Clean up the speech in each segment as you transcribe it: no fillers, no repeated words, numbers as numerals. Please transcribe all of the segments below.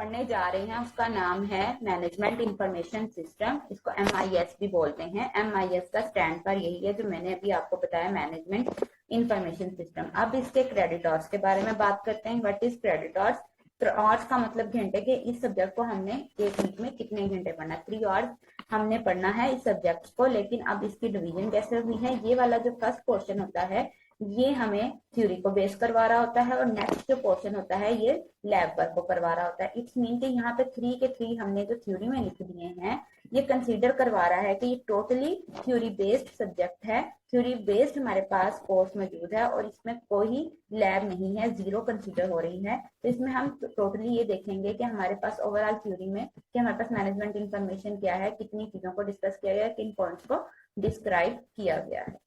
पढ़ने जा रहे हैं उसका नाम है मैनेजमेंट इंफॉर्मेशन सिस्टम। इसको MIS भी बोलते हैं। MIS का स्टैंड पर यही है जो मैंने अभी आपको बताया, मैनेजमेंट इंफॉर्मेशन सिस्टम। अब इसके क्रेडिटर्स के बारे में बात करते हैं। What is creditors? आवर्स का मतलब घंटे के। इस सब्जेक्ट को हमने एक वीक में कितने घंटे पढ़ना है? 3 आवर्स हमने पढ़ना है इस सब्जेक्ट को। लेकिन अब इसकी डिवीजन कैसे हुई है? ये वाला जो फर्स्ट पोर्शन होता है ये हमें थ्योरी को बेस करवा रहा होता है, और नेक्स्ट जो पोर्शन होता है ये लैब वर्क को करवा रहा होता है। इट्स मीन कि यहाँ पे 3 के 3 हमने जो थ्योरी में लिख दिए हैं ये कंसीडर करवा रहा है कि ये टोटली थ्योरी बेस्ड सब्जेक्ट है। थ्योरी बेस्ड हमारे पास कोर्स मौजूद है और इसमें कोई लैब नहीं है, 0 कंसीडर हो रही है। तो इसमें हम टोटली ये देखेंगे कि हमारे पास ओवरऑल थ्योरी में कि हमारे पास मैनेजमेंट इंफॉर्मेशन क्या है, कितनी चीजों को डिस्कस किया गया है, किन पॉइंट्स को डिस्क्राइब किया गया है।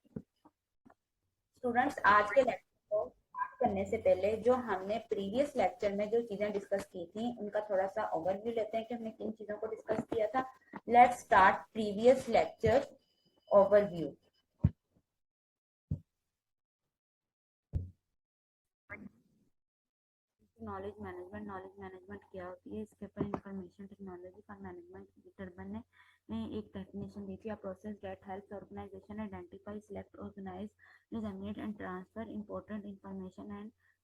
स्टूडेंट्स, आज के लेक्चर को स्टार्ट करने से पहले जो हमने प्रीवियस लेक्चर में जो चीजें डिस्कस की थी उनका थोड़ा सा ओवरव्यू लेते हैं कि हमने किन चीजों को डिस्कस किया था। Let's start previous lecture overview. Knowledge management क्या होती है? इसके ऊपर information technology for management Turban ने एक डेफिनेशन दी थी। A process that helps organisation identify, select, organise, disseminate and transfer important information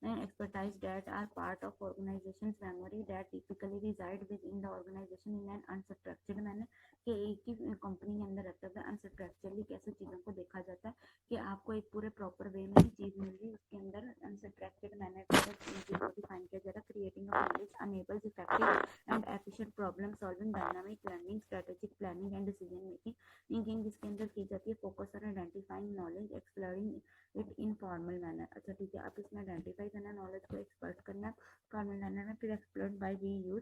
and expertise that are part of organization's memory that typically reside within the organization in an unstructured manner। कि एक ही company के अंदर रहते हुए अनस्ट्रक्चरली कैसे चीज़ों को देखा जाता है कि आपको एक पूरे प्रॉपर वे में चीज़ मिल रही है, उसके अंदर अनस्ट्रक्चर्ड मैनर को डिफाइन किया जा रहा है। Creating of knowledge enables effective and efficient problem solving, dynamic learning, strategic planning and decision making जिसके अंदर की जाती है। Focus on identifying knowledge, exploring it in formal manner. अच्छा ठीक है, आप इसमें आइडेंटिफाई करना, नॉलेज को एक्सपर्ट करना फॉर्मल मैनर में, फिर explore by reuse.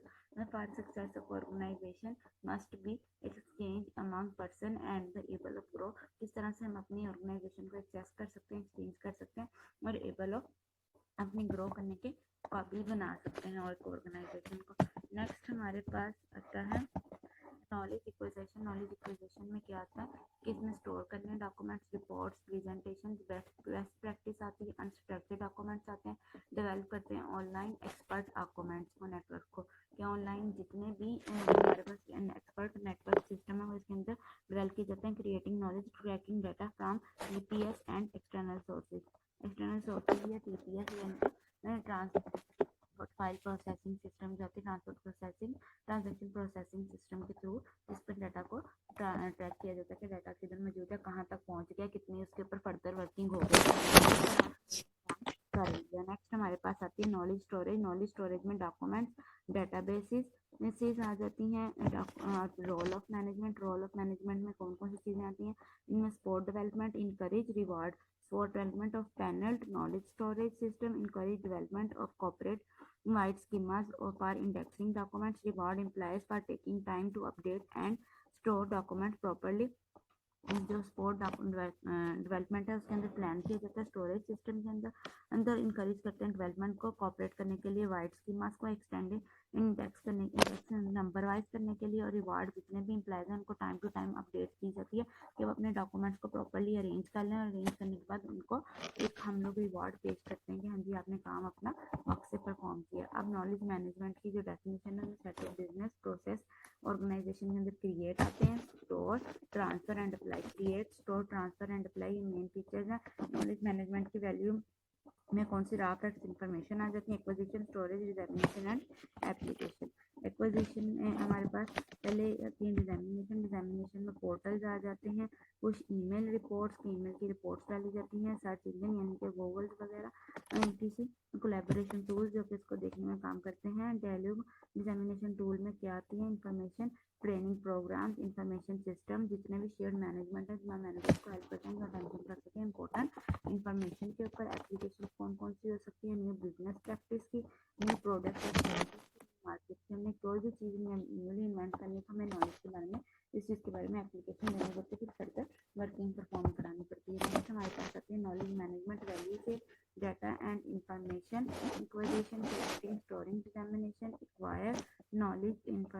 For success of organisation must be exchange among person and the able of grow. किस तरह से हम अपनी ऑर्गेनाइजेशन को एक्सेस कर सकते हैं, एक्सचेंज कर सकते हैं और एबल ऑफ अपनी ग्रो करने के काबिल बना सकते हैं और ऑर्गेनाइजेशन को। नेक्स्ट हमारे पास आता है नॉलेज इक्विजिशन। नॉलेज इक्विजिशन में क्या आता है कि इसमें स्टोर करने documents, reports, presentation, best practice आती है। अनस्ट्रक्चर्ड डॉक्यूमेंट्स आते हैं। डेवलप करते हैं ऑनलाइन एक्सपर्ट डॉक्यूमेंट्स को, नेटवर्क को, कि ऑनलाइन जितने भी हमारे पास एक्सपर्ट नेटवर्क सिस्टम है वो इसके अंदर डेवलप किए जाते हैं। Creating knowledge, tracking data from TPS and external sources. External sources या TPS यानी फाइल प्रोसेसिंग सिस्टम जो होती है, ट्रांजैक्शन प्रोसेसिंग सिस्टम के थ्रू इस पर डाटा को ट्रैक किया जाता है कि डाटा किधर मौजूद है, कहाँ तक पहुँच गया, कितनी उसके ऊपर फर्दर वर्किंग हो गई कर लिया। नेक्स्ट हमारे पास आती है नॉलेज स्टोरेज। नॉलेज स्टोरेज में डॉक्यूमेंट्स, डेटाबेसेस आ जाती हैं। Role of management. Role of management में कौन कौन सी चीज़ें आती हैं? इनमें support development, encourage, reward. Support development of panelled knowledge storage system, encourage development of corporate wide schemas or for indexing documents. Reward implies for taking time to update and store documents properly। जो sport development है उसके अंदर plan किया जाता है। Storage system के अंदर encourage करते हैं डेवलपमेंट को कॉपरेट करने के लिए, वाइड स्कीमास को एक्सटेंडिंग इंडेक्स नंबर वाइज करने के लिए, और रिवार्ड जितने भी इम्प्लाइज हैं उनको टाइम टू टाइम अपडेट दी जाती है कि वो अपने डॉक्यूमेंट्स को प्रॉपरली अरेंज कर लें, और अरेंज करने के बाद उनको एक हम लोग रिवार्ड पेश करते हैं कि हाँ जी आपने काम अपना वक्त से परफॉर्म किया। अब नॉलेज मैनेजमेंट की जो डेफिनेशन है set of business process organisation के अंदर क्रिएट आते हैं। Store, transfer and apply. Create, store, transfer and apply main features हैं। नॉलेज मैनेजमेंट की वैल्यू में कौन सी रॉ फैक्ट्स इंफॉर्मेशन आ जाती है? Acquisition, storage, dissemination and application. Acquisition में हमारे पास पहले आती है डिसेमिनेशन। डिसेमिनेशन में पोर्टल्स आ जाते हैं, कुछ ईमेल रिपोर्ट्स, ईमेल की रिपोर्ट्स डाली जाती हैं, सर्च इंजन यानी कि गूगल्स वगैरह, किसी कोलैबोरेशन टूल्स जो कि इसको देखने में काम करते हैं। डायलॉग डिसेमिनेशन टूल में क्या आती है? Information training programme, information system, जितने भी शेयर मैनेजमेंट है मैनेजमेंट को हेल्प करते हैं, अटेंशन कर सकें इंपॉर्टेंट इंफॉर्मेशन के ऊपर। एप्लीकेशन कौन कौन सी हो सकती है? न्यू बिजनेस प्रैक्टिस की, न्यू प्रोडक्ट मार्केट से हमने कोई भी चीज़ न्यूली इन्वेंट करने का हमें नॉलेज के बारे में, इस चीज़ के बारे में एप्लीकेशन देनी पड़ती है, फिर फर्दर वर्किंग परफॉर्म करानी पड़ती है। नेक्स्ट हमारे पास आती है नॉलेज मैनेजमेंट वैल्यू से data and information acquisition, collecting, storing, dissemination, acquire knowledge.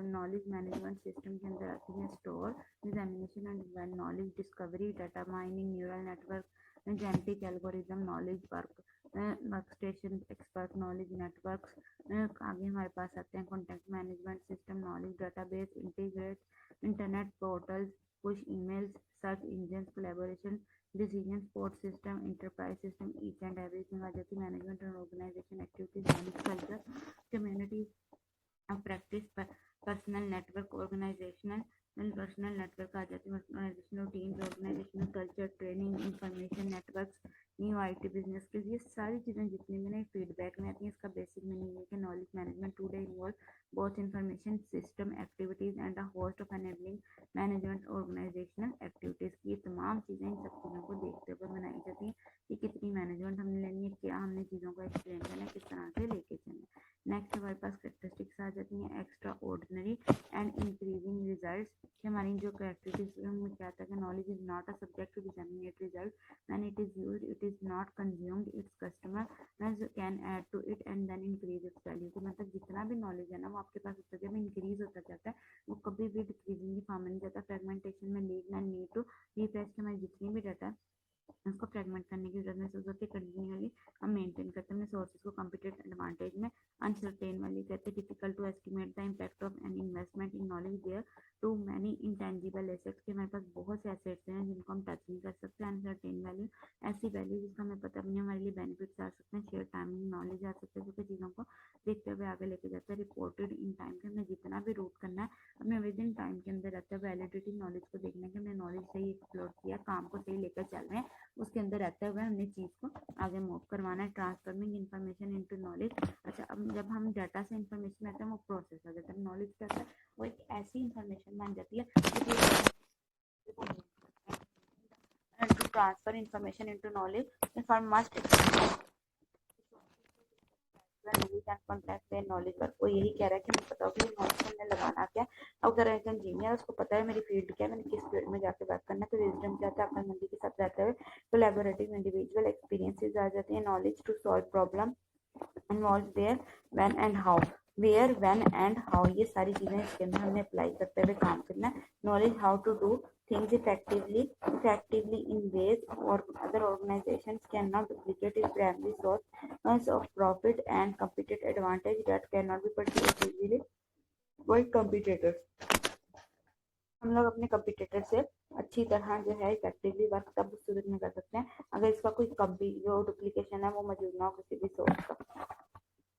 Knowledge management system के अंदर आती है store, dissemination and knowledge discovery, data mining, neural network, genetic algorithm, knowledge work station, expert knowledge networks. आगे हमारे पास सकते हैं। Contact management system, knowledge database, integrate internet portals, push emails, search engine, collaboration, decision support system, enterprise system, each and everything आ जाती है। Management and organisation activities, knowledge culture, community practice, personal network, organisational personal network आ जाती है। Organisational teams, organisational culture, training, information networks, new IT business के, ये सारी चीज़ें जितनी भी ना फीडबैक में आती हैं। इसका बेसिक मीनिंग है कि knowledge management today involve both information system activities and a host of enabling management organisational activities की। ये तमाम चीज़ें इन सब चीज़ों को देखते हुए बनाई जाती हैं कि कितनी मैनेजमेंट हमने लेनी है, क्या हमने चीज़ों को एक्सप्लेन करना है, किस तरह से लेके चलना है। नेक्स्ट हमारे पास कैरेक्टरिस्टिक्स आ जाती हैं। Extraordinary and increasing result, कि हमारी जो कैरेक्टरिस्टिक्स में क्या आता है, knowledge is not a subject to determinate result, when it is used it is not consumed, its customer can add to it and then increase its value. तो मतलब जितना भी नॉलेज है ना वो आपके पास उस जगह में इंक्रीज होता जाता है, वो कभी भी डिक्रीजिंग की फॉर्म में नहीं जाता। फ्रेगमेंटेशन में lead and need to refresh, हमारी जितनी भी डाटा उसको फ्रेगमेंट करने की जरूरत महसूस होती है। कंटिन्यूअली हम मेंटेन करते हैं सोर्सेज को। कंप्यूटेड एडवांटेज में अनसर्टेन वाली कहते हैं, difficult to estimate the impact of an investment in knowledge, there too many intangible assets, के हमारे पास बहुत से एसेट्स हैं जिनको हम टच नहीं कर सकते। अनसर्टेन वैल्यू, ऐसी वैल्यू जिसका हमें पता नहीं, हमारे लिए बेनिफिट्स आ सकते हैं। शेयर टाइमिंग नॉलेज आ सकते हैं, जो कि चीज़ों को देखते हुए आगे लेके जाता है। रिपोर्टेड इन टाइम, के हमने जितना भी रूट करना है हमें विद इन टाइम के अंदर रहता है। वैलिडिटी नॉलेज को देखना है कि हमने नॉलेज सही एक्सप्लोर किया, काम को सही लेकर चल रहे हैं, उसके अंदर रहते हुए हमने चीज़ को आगे मूव करवाना है। ट्रांसफॉर्मिंग इंफॉर्मेशन इनटू नॉलेज, अच्छा अब जब हम डाटा से इंफॉर्मेशन आता है वो प्रोसेस आ जाता है। नॉलेज क्या होता है, वो एक ऐसी इंफॉर्मेशन बन जाती है to transfer information into knowledge for must knowledge work. वो यही कह रहा है कि मुझे पता हो कि नॉलेज हमने लगाना क्या है। अगर एक इंजीनियर उसको पता है मेरी फील्ड क्या है, मैंने किस फील्ड में जाके वर्क करना है, तो विजडम क्या होता है, अक्लमंदी के साथ रहते हुए कोलैबोरेटिव इंडिविजुअल एक्सपीरियंसेस आ जाती है। Knowledge to solve problem involve there when and how, where when and how, ये सारी चीजें इसके अंदर हमने अप्लाई करते हुए काम करना है। Knowledge how to do things effectively in ways or other organizations cannot duplicate, is primary source of profit and competitive advantage that cannot be purchased easily by competitors। हम लोग अपने कंपटीटर से अच्छी तरह जो है इफेक्टिवली वर्क तब शुरू में कर सकते हैं अगर इसका कोई जो डुप्लीकेशन है वो मौजूद ना हो किसी भी सोर्स का।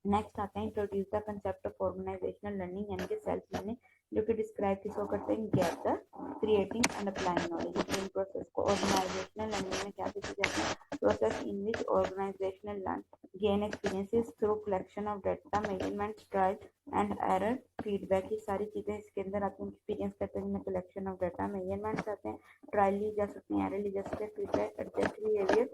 नेक्स्ट आता है introduce the concept of organisational learning यानी कि सेल्फ लर्निंग, जो कि डिस्क्राइब किसको करते हैं, gather, creating and applying knowledge. इन प्रोसेस को ऑर्गेनाइजेशनल लर्निंग में क्या देखी जाती है, process in which organisational learn gain experiences through collection of data, measurement, trial and error, feedback. ये सारी चीजें इसके अंदर आती हैं। एक्सपीरियंस करते हैं जिनमें कलेक्शन ऑफ डाटा, मेजरमेंट्स आते हैं, ट्रायल ली जा सकती हैं, एरर ली जा सकती है, feedback, adjust behaviour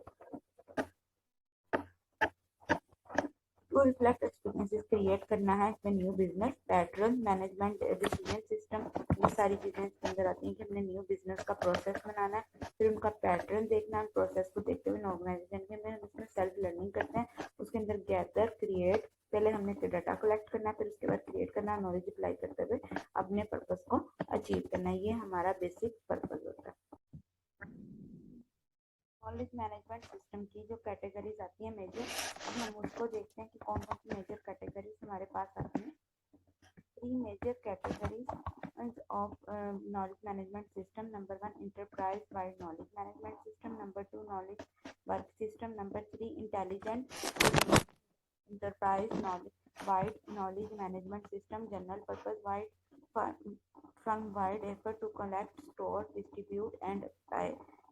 to reflect experiences, create करना है इसमें new business pattern, management decision system. ये सारी चीजें इसके अंदर आती हैं कि हमने न्यू बिजनेस का प्रोसेस बनाना है, फिर उनका पैटर्न देखना है, प्रोसेस को देखते हुए ऑर्गेनाइजेशन के अंदर हम इसमें सेल्फ लर्निंग करते हैं। उसके अंदर गैदर, क्रिएट, पहले हमने डाटा कलेक्ट करना है, फिर उसके बाद क्रिएट करना है, नॉलेज अप्लाई करते हुए अपने पर्पस को अचीव करना है। ये हमारा बेसिक पर्पस होता है। नॉलेज मैनेजमेंट सिस्टम की जो कैटेगरीज आती हैं मेजर, अब हम उसको देखते हैं कि कौन कौन सी मेजर कैटेगरीज हमारे पास आती हैं। 3 major categories of knowledge management system. Number 1 enterprise wide knowledge management system, number 2 knowledge work system, number 3 intelligent enterprise knowledge wide knowledge management system, general purpose wide firm wide effort to collect, store, distribute and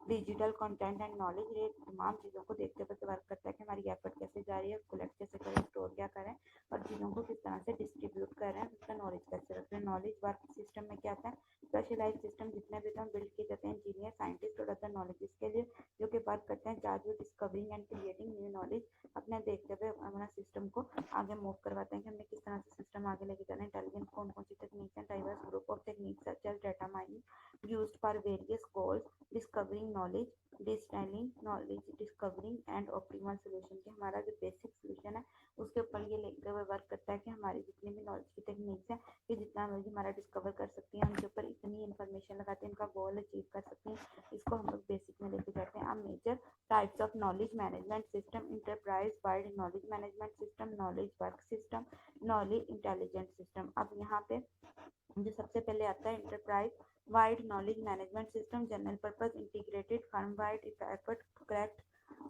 digital content and knowledge. ये तमाम चीज़ों को देखते हुए work करता है कि हमारी एफर्ट कैसे जा रही है, कलेक्ट कैसे करें, स्टोर क्या करें और चीज़ों को किस तरह से डिस्ट्रीब्यूट कर रहे हैं, उसका नॉलेज कैसे रख रहे हैं। नॉलेज वर्क सिस्टम में क्या आता है, स्पेशलाइज सिस्टम जितने भी हम बिल्ड किए जाते हैं इंजीनियर, साइंटिस्ट और अदर नॉलेज के लिए, जो कि वर्क करते हैं charge with discovering and creating new knowledge. अपने देखते हुए अपना सिस्टम को आगे मूव करवाते हैं कि हमने किस तरह से सिस्टम आगे लेके जाना है। इंटेलिजेंस कौन कौन सी टेक्निक्स हैं, diverse group of techniques such as data mining used for various goals, discovering knowledge, distilling knowledge, discovering and optimal solution, कि हमारा जो बेसिक सोल्यूशन है उसके ऊपर ये लेकर हुए वर्क करता है कि हमारी जितनी भी नॉलेज की टेक्निक्स हैं कि जितना नॉलेज हमारा डिस्कवर कर सकती हैं, उनके ऊपर इतनी इन्फॉर्मेशन लगाते हैं, उनका गोल अचीव कर सकते हैं, इसको हम लोग बेसिक में लेके जाते हैं। अब major types of knowledge management system, enterprise wide knowledge management system, knowledge work system, knowledge intelligent management system. अब यहाँ पे जो सबसे पहले आता है enterprise wide knowledge management system, general purpose integrated firm wide effort collect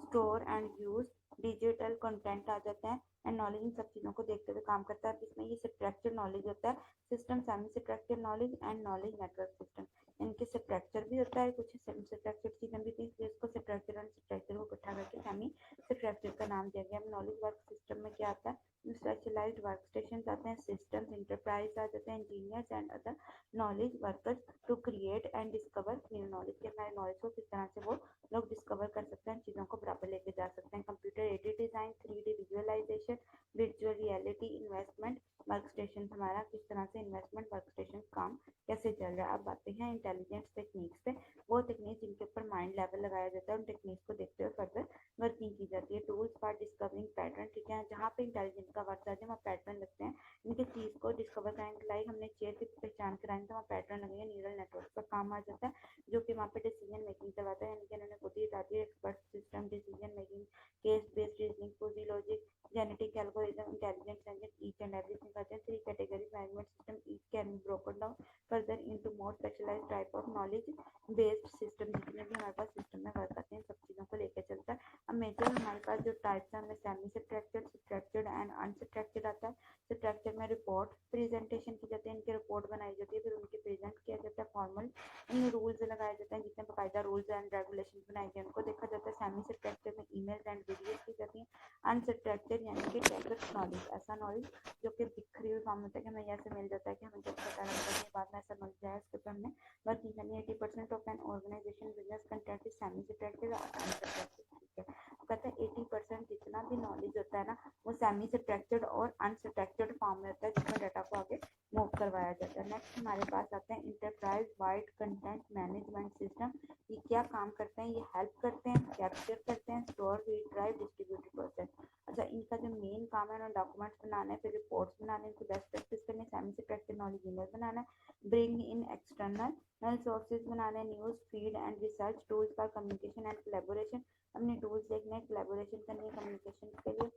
store and use digital content आ जाता है एंड नॉलेज इन सब चीज़ों को देखते हुए काम करता है। इसमें ये स्ट्रक्चर नॉलेज होता है, system semi structure knowledge and knowledge network system. इनके स्ट्रक्चर भी होता है, कुछ सेमी स्ट्रक्चर चीज़ें भी थी, इसको स्ट्रक्चर एंड स्ट्रक्चर को इकट्ठा करके सेमी स्ट्रक्चर का नाम दिया गया। नॉलेज वर्क सिस्टम में क्या आता है, स्पेशलाइज्ड वर्क स्टेशन आते हैं, सिस्टम्स इंटरप्राइज आ जाते हैं, engineers and other knowledge workers to create and discover new knowledge, के हमारे नॉलेज को किस तरह से वो लोग डिस्कवर कर सकते हैं, चीज़ों को बराबर लेके जा सकते हैं। Computer aided design, 3D visualisation, virtual reality, investment work station, हमारा किस तरह से इन्वेस्टमेंट वर्क स्टेशन काम कैसे चल रहा है। अब आते हैं इंटेलिजेंस टेक्निक्स पे, वो टेक्निक जिनके ऊपर माइंड लेवल लगाया जाता है, उन टेक्निक्स को देखते हुए फर्दर वर्किंग की जाती है। टूल्स फॉर डिस्कवरिंग पैटर्न, ठीक है, जहाँ पे इंटेलिजेंस का वर्ड आ जाए वहाँ पैटर्न लगते हैं, इनके चीज़ को डिस्कवर करेंगे। लाइक हमने चेयर की पहचान कराएंगे तो वहाँ पैटर्न लगेंगे, न्यूरल नेटवर्क का काम आ जाता है जो कि वहाँ पे डिसीजन मेकिंग करवाता है, यानी कि उन्होंने खुद ही बता दिया expert system, decision making, case based reasoning, fuzzy logic, genetic algorithm, intelligence engine, each and everything करते हैं। 3 categories management system, each can be broken down further into more specialised type of knowledge based system. जितने भी हमारे पास system में work आते हैं सब चीज़ों को लेकर चलता है। अब मेजर हमारे पास जो टाइप्स हैं उनमें semi structured, structured and unstructured आता है। स्ट्रक्चर में रिपोर्ट प्रेजेंटेशन की जाती है, इनकी रिपोर्ट बनाई जाती है, फिर उनकी प्रेजेंट किया जाता है, फॉर्मल इन रूल्स लगाए जाते हैं, जितने बाकायदा रूल्स एंड रेगुलेशन बनाए गए उनको देखा जाता है। सेमी स्ट्रक्चर में ईमेल्स एंड वीडियोस की जाती हैं। अनस्ट्रक्चर्ड यानी कि टैगड नॉलेज, ऐसा नॉलेज जो कि बिखरी हुई फॉर्म होता है कि हमें ऐसे मिल जाता है कि हमें जब पता लगता है बाद में ऐसा मिल जाए, उसके ऊपर हमने वर्किंग करनी है। 80% of an organisation business content is semi structured और अनस्ट्रक्चर्ड, ठीक है। कहते हैं 80% जितना भी नॉलेज होता है ना वो सेमी स्ट्रक्चर्ड और अनस्ट्रक्चर्ड फॉर्म में होता है, जिसमें डाटा को आगे मूव करवाया जाता है। नेक्स्ट हमारे पास आते हैं enterprise wide content management system. ये क्या काम करते हैं, ये हेल्प करते हैं, कैप्चर करते हैं, store, read, drive, distribute process. अच्छा, इनका जो मेन काम है ना डॉक्यूमेंट्स बनाना है, फिर रिपोर्ट्स बनाने, इनको बेस्ट प्रैक्टिस करनी, सेमी स्ट्रक्चर्ड नॉलेज ईमेल बनाना है, ब्रिंग इन एक्सटर्नल सोर्सेज बनाने, news feed and research, tools for communication and collaboration, अपने टूल्स देखने, कोलैबोरेशन करनी है कम्युनिकेशन के लिए।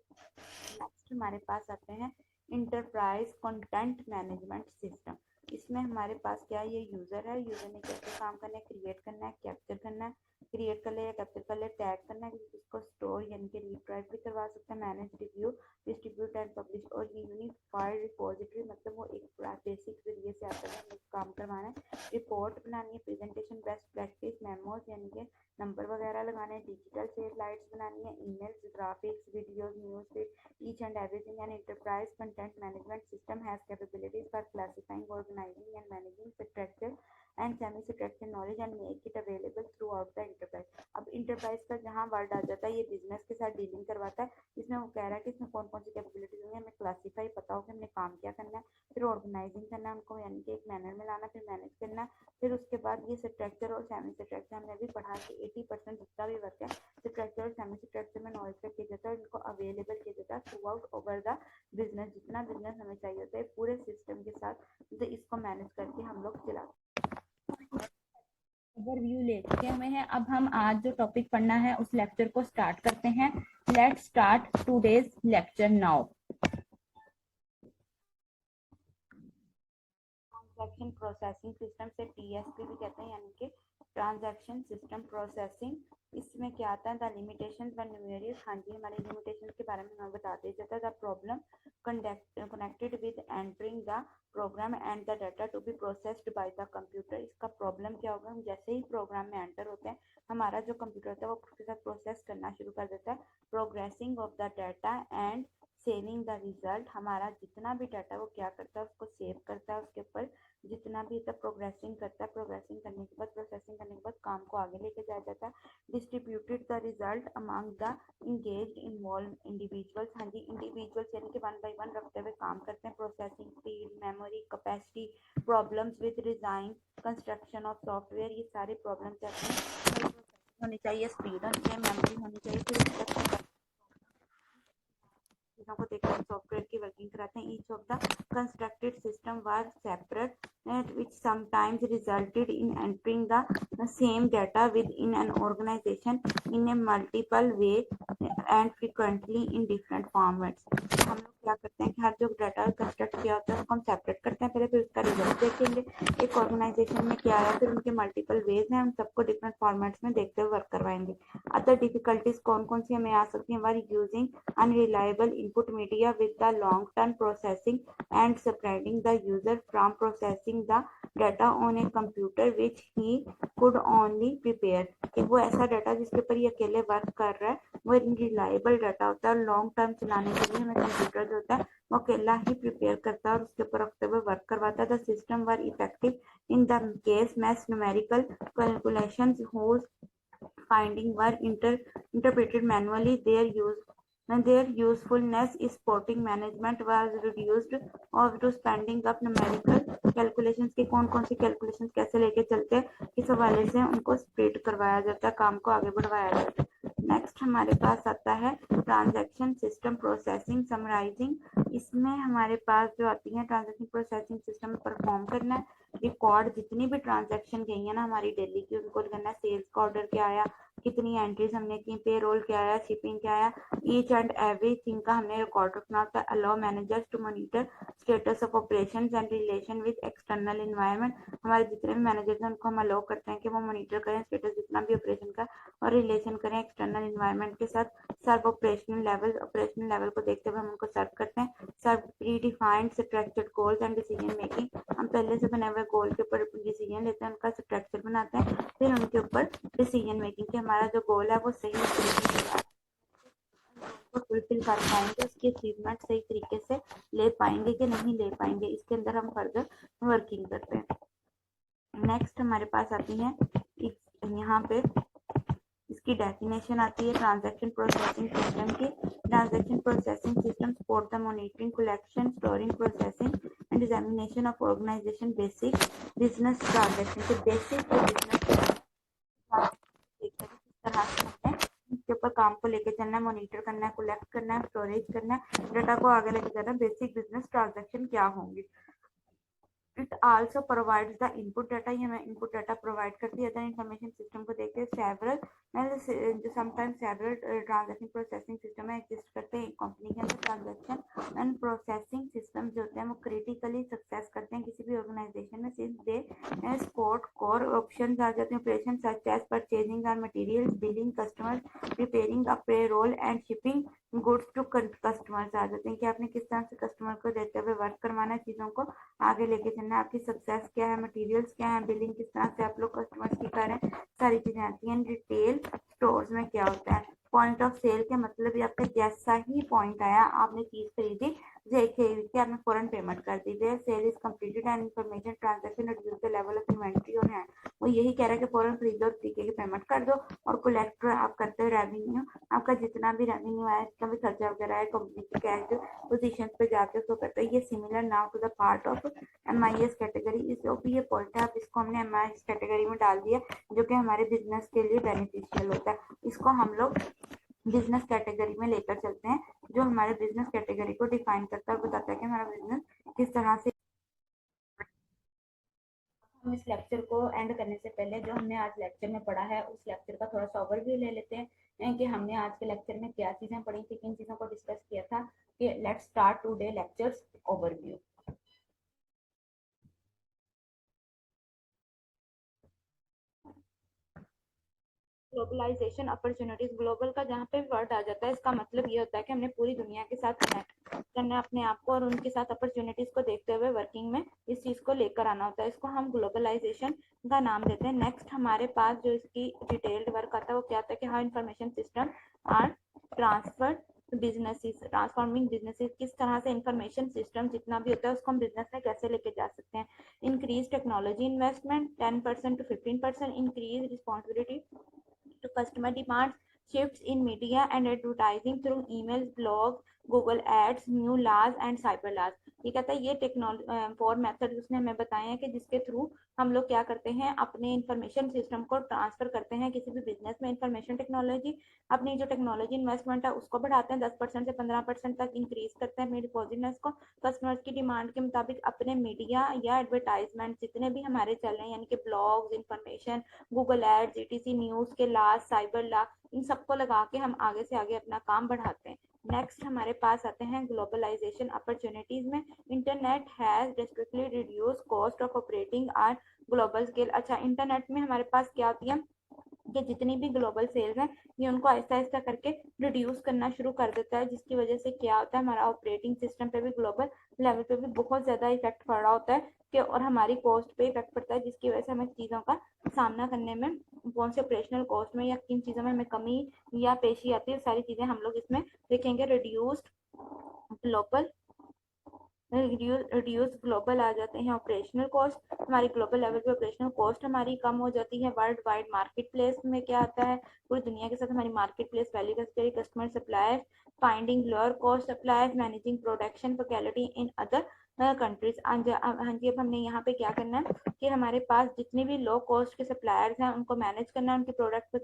नेक्स्ट हमारे पास आते हैं इंटरप्राइज कंटेंट मैनेजमेंट सिस्टम। इसमें हमारे पास क्या ये यूज़र है, यूज़र ने कैसे काम करना है, क्रिएट करना है, कैप्चर करना है, क्रिएट कर ले या कैप्चर कर ले, टैग करना है, इसको स्टोर यानी कि रीड ड्राइव भी करवा सकते हैं, manage, review, distribute and publish. और ये यूनिफाइड रिपोजिटरी मतलब वो एक बेसिक जरिए से आता है, हमें काम करवाना है, रिपोर्ट बनानी है, प्रेजेंटेशन, बेस्ट प्रैक्टिस, मेमोज यानी कि नंबर वगैरह लगाने हैं, डिजिटल स्लाइड्स बनानी है, emails, graphics, videos, news feed, each and everything. An enterprise content management system has capabilities for classifying, organizing and managing structured and semi-structured knowledge and make it available throughout the enterprise. अब enterprise का जहाँ word आ जाता है ये business के साथ dealing करवाता है, इसमें वो कह रहा है कि इसमें कौन कौन सी कैपेबिलिटीज होंगी, हमें क्लासीफाई पता हो कि हमने काम क्या करना है, फिर ऑर्गेनाइजिंग करना है उनको यानी कि एक मैनर में लाना, फिर मैनेज करना, फिर उसके बाद ये स्ट्रक्चर और सेमी स्ट्रक्चर हमने भी पढ़ा कि 80% जितना भी वर्क है स्ट्रक्चर और सेमी स्ट्रक्चर में नॉलेज का किया जाता है और इनको अवेलेबल किया जाता है through out over the business. जितना बिजनेस हमें चाहिए होता है पूरे सिस्टम के साथ तो इसको मैनेज करके हम लोग चलाते हैं। ओवरव्यू ले चुके हुए हैं, अब हम आज जो टॉपिक पढ़ना है उस लेक्चर को स्टार्ट करते हैं। Let's start today's lecture now. Transaction processing system से टीएसपी भी कहते हैं यानी कि ट्रांजैक्शन सिस्टम प्रोसेसिंग। इसमें क्या आता है, द लिमिटेशंस व न्यूमेरियस। हाँ जी, हमारे लिमिटेशंस के बारे में हमें बता दिया जाता है। The problem connected with entering the program and the data to be processed by the computer. इसका प्रॉब्लम क्या होगा, हम जैसे ही प्रोग्राम में एंटर होते हैं हमारा जो कंप्यूटर होता है वो उसके साथ प्रोसेस करना शुरू कर देता है। Progressing of the data and saving the result. हमारा जितना भी डाटा वो क्या करता है उसको सेव करता है, उसके ऊपर जितना भी तक प्रोग्रेसिंग करता है, प्रोग्रेसिंग करने के बाद प्रोसेसिंग करने के बाद काम को आगे लेके जाया जाता है। Distributed the result among the engaged involve individuals. हाँ जी, इंडिविजुअल्स यानी कि 1 by 1 रखते हुए काम करते हैं। Processing speed, memory capacity, problems with design, construction of software, ये सारे प्रॉब्लम्स होनी चाहिए, स्पीड होनी चाहिए, मेमोरी होनी चाहिए, फिर को देखकर सॉफ्टवेयर की वर्किंग कराते हैं। Each of the constructed system was separate which sometimes resulted in entering the same data within an organization in a multiple way and frequently in different formats. तो हम लोग क्या करते हैं कि हर जो डाटा कंस्ट्रक्ट किया होता है उसको हम सेपरेट करते हैं पहले, फिर उसका रिजल्ट देखेंगे एक ऑर्गेनाइजेशन में क्या आया, फिर उनके मल्टीपल वेज हैं, हम सबको डिफरेंट फॉर्मेट्स में देखते हुए वर्क करवाएंगे। अदर डिफिकल्टीज कौन कौन सी हमें आ सकती हैं, were using unreliable input media with the long term processing and spreading the user from processing the data on a computer which he could only prepare, कि वो ऐसा डाटा जिसके ऊपर ये अकेले वर्क कर रहा है वो रिलायबल डाटा होता है, लॉन्ग टर्म चलाने के लिए हमें कंप्यूटर जो होता है वो अकेला ही प्रिपेयर करता है और उसके ऊपर रखते हुए वर्क करवाता है। The system were effective in the case math numerical calculations whose finding were interpreted manually. Their usefulness is supporting management was reduced or to spending up numerical calculations के कौन कौन सी calculations कैसे लेके चलते हैं इस हवाले से उनको स्प्रेड करवाया जाता है, काम को आगे बढ़वाया जाता है। नेक्स्ट हमारे पास आता है ट्रांजैक्शन सिस्टम प्रोसेसिंग समराइजिंग। इसमें हमारे पास जो आती है ट्रांजैक्शन प्रोसेसिंग सिस्टम में परफॉर्म करना है, रिकॉर्ड जितनी भी ट्रांजैक्शन गई है ना हमारी डेली की उनको करना है, सेल्स का ऑर्डर क्या आया, कितनी एंट्रीज हमने की, पे रोल क्या आया, शिपिंग क्या आया, ईच एंड एवरीथिंग का हमने रिकॉर्ड रखना होता है। Allow managers to monitor status of operations and relation with external environment. हमारे जितने भी मैनेजर्स हैं उनको हम अलाउ करते हैं कि वो मॉनिटर करें स्टेटस जितना भी ऑपरेशन का और रिलेशन करें एक्सटर्नल एनवायरनमेंट के साथ। सर्व ऑपरेशनल लेवल को देखते हुए हम उनको सर्व करते हैं। Serve predefined structured goals and decision making, हम पहले से बने हुए गोल के ऊपर डिसीजन लेते हैं, उनका स्ट्रक्चर बनाते हैं, फिर उनके ऊपर डिसीजन मेकिंग कि हमारा जो गोल है वो सही तरीके से फुलफिल कर पाएंगे, उसकी अचीवमेंट सही तरीके से ले पाएंगे कि नहीं ले पाएंगे, इसके अंदर हम फर्दर वर्किंग करते हैं। नेक्स्ट हमारे पास आती है यहाँ पे इसकी डेफिनेशन आती है ट्रांजैक्शन प्रोसेसिंग सिस्टम की। Transaction processing system support the monitoring, collection, storing, processing and examination of organisation basic business transaction के बेसिक बिजनेस किस तरह से हमें इसके ऊपर काम को लेके चलना है, मॉनिटर करना है, कलेक्ट करना है, स्टोरेज करना है, डाटा को आगे लेके जाना है, बेसिक बिजनेस ट्रांजैक्शन क्या होंगे। It also provides the input data, ये हमें इनपुट डाटा प्रोवाइड करती है। अदर इंफॉर्मेशन सिस्टम को देखते हैं सेवरल जो sometimes several transaction processing system है एग्जिस्ट करते हैं कंपनी के अंदर। ट्रांजैक्शन एंड प्रोसेसिंग सिस्टम जो होते हैं वो क्रिटिकली सक्सेस करते हैं किसी भी ऑर्गेनाइजेशन में, since they support core options आ जाते हैं ऑपरेशन सच एज परचेजिंग और materials, billing customer, preparing a payroll and shipping goods to customers आ जाते हैं कि आपने किस तरह से कस्टमर को देते हुए वर्क करवाना है, चीजों को आगे लेके चलना, आपकी सक्सेस क्या है, मटेरियल्स क्या है, बिलिंग किस तरह से आप लोग कस्टमर्स की कर रहे हैं, सारी चीजें आती हैं। रिटेल स्टोर्स में क्या होता है, पॉइंट ऑफ सेल के मतलब ये आपका जैसा ही पॉइंट आया आपने चीज खरीदी देखिए आपने फौरन पेमेंट कर दी, their sale is completed and information transaction reduce the level of inventory on hand. वो यही कह रहा है कि फौरन खरीदो और तरीके की पेमेंट कर दो। और कलेक्टर आप करते हो रेवेन्यू, आपका जितना भी रेवेन्यू आया जितना भी खर्चा वगैरह है कंपनी की कैश पोजीशन पे जाके उसको करते हैं। ये similar now to the part of MIS category, इस ये पॉइंट है, आप इसको हमने MIS कैटेगरी में डाल दिया जो कि हमारे बिजनेस के लिए बेनिफिशियल होता है। इसको हम लोग बिजनेस कैटेगरी में लेकर चलते हैं जो हमारे बिजनेस कैटेगरी को डिफाइन करता है, बताता है कि हमारा बिजनेस किस तरह से। हम इस लेक्चर को एंड करने से पहले जो हमने आज लेक्चर में पढ़ा है उस लेक्चर का थोड़ा सा ओवरव्यू ले लेते हैं कि हमने आज के लेक्चर में क्या चीजें पढ़ी थी, किन चीजों को डिस्कस किया था। कि let's start today lectures overview. Globalisation opportunities, global का जहाँ पे वर्ड आ जाता है इसका मतलब ये होता है कि हमने पूरी दुनिया के साथ कनेक्ट करना अपने आप को और उनके साथ अपॉर्चुनिटीज को देखते हुए वर्किंग में इस चीज को लेकर आना होता है, इसको हम ग्लोबलाइजेशन का नाम देते हैं। नेक्स्ट हमारे पास जो इसकी डिटेल्ड वर्क आता है वो क्या आता है कि how information system are transfer businesses, transforming businesses, किस तरह से इंफॉर्मेशन सिस्टम जितना भी होता है उसको हम बिजनेस में कैसे लेके जा सकते हैं। Increase technology investment 10% to 15%, increase responsibility to customer demands, shifts in media and advertising through emails, blogs, Google Ads, new laws and cyber laws। ये कहता है ये टेक्नोलॉजी 4 मेथड उसने हमें बताए हैं कि जिसके थ्रू हम लोग क्या करते हैं, अपने इंफॉर्मेशन सिस्टम को ट्रांसफर करते हैं किसी भी बिजनेस में। इंफॉर्मेशन टेक्नोलॉजी अपनी जो टेक्नोलॉजी इन्वेस्टमेंट है उसको बढ़ाते हैं, 10% से 15% तक इंक्रीज करते हैं अपनी डिपॉजिटनेस को। कस्टमर्स की डिमांड के मुताबिक अपने मीडिया या एडवर्टाइजमेंट जितने भी हमारे चल रहे हैं, यानी कि blogs, information, Google ads, etc news के ला, साइबर ला, इन सबको लगा के हम आगे से आगे अपना काम बढ़ाते हैं। नेक्स्ट हमारे पास आते हैं ग्लोबलाइजेशन अपॉर्चुनिटीज में। Internet has drastically reduce cost of operating on global scale. अच्छा, इंटरनेट में हमारे पास क्या होती है कि जितनी भी ग्लोबल सेल्स हैं ये उनको आहिस्ता आहिस्ता करके रिड्यूस करना शुरू कर देता है, जिसकी वजह से क्या होता है, हमारा ऑपरेटिंग सिस्टम पे भी ग्लोबल लेवल पे भी बहुत ज़्यादा इफेक्ट पड़ रहा होता है कि, और हमारी कॉस्ट पे इफेक्ट पड़ता है, जिसकी वजह से हमें चीज़ों का सामना करने में, कौन से ऑपरेशनल कॉस्ट में या किन चीज़ों में हमें कमी या पेशी आती है, सारी चीज़ें हम लोग इसमें देखेंगे। रिड्यूस्ड ग्लोबल रिड्यूस ग्लोबल आ जाते हैं ऑपरेशनल कॉस्ट, हमारी ग्लोबल लेवल पे ऑपरेशनल कॉस्ट हमारी कम हो जाती है। वर्ल्ड वाइड मार्केट प्लेस में क्या आता है, पूरी दुनिया के साथ हमारी market place value customer customer supplier, finding lower cost suppliers, managing production facility in other countries. हाँ जी, अब हमने यहाँ पे क्या करना है कि हमारे पास जितने भी लो कॉस्ट के सप्लायर्स हैं उनको मैनेज करना है, उनके प्रोडक्ट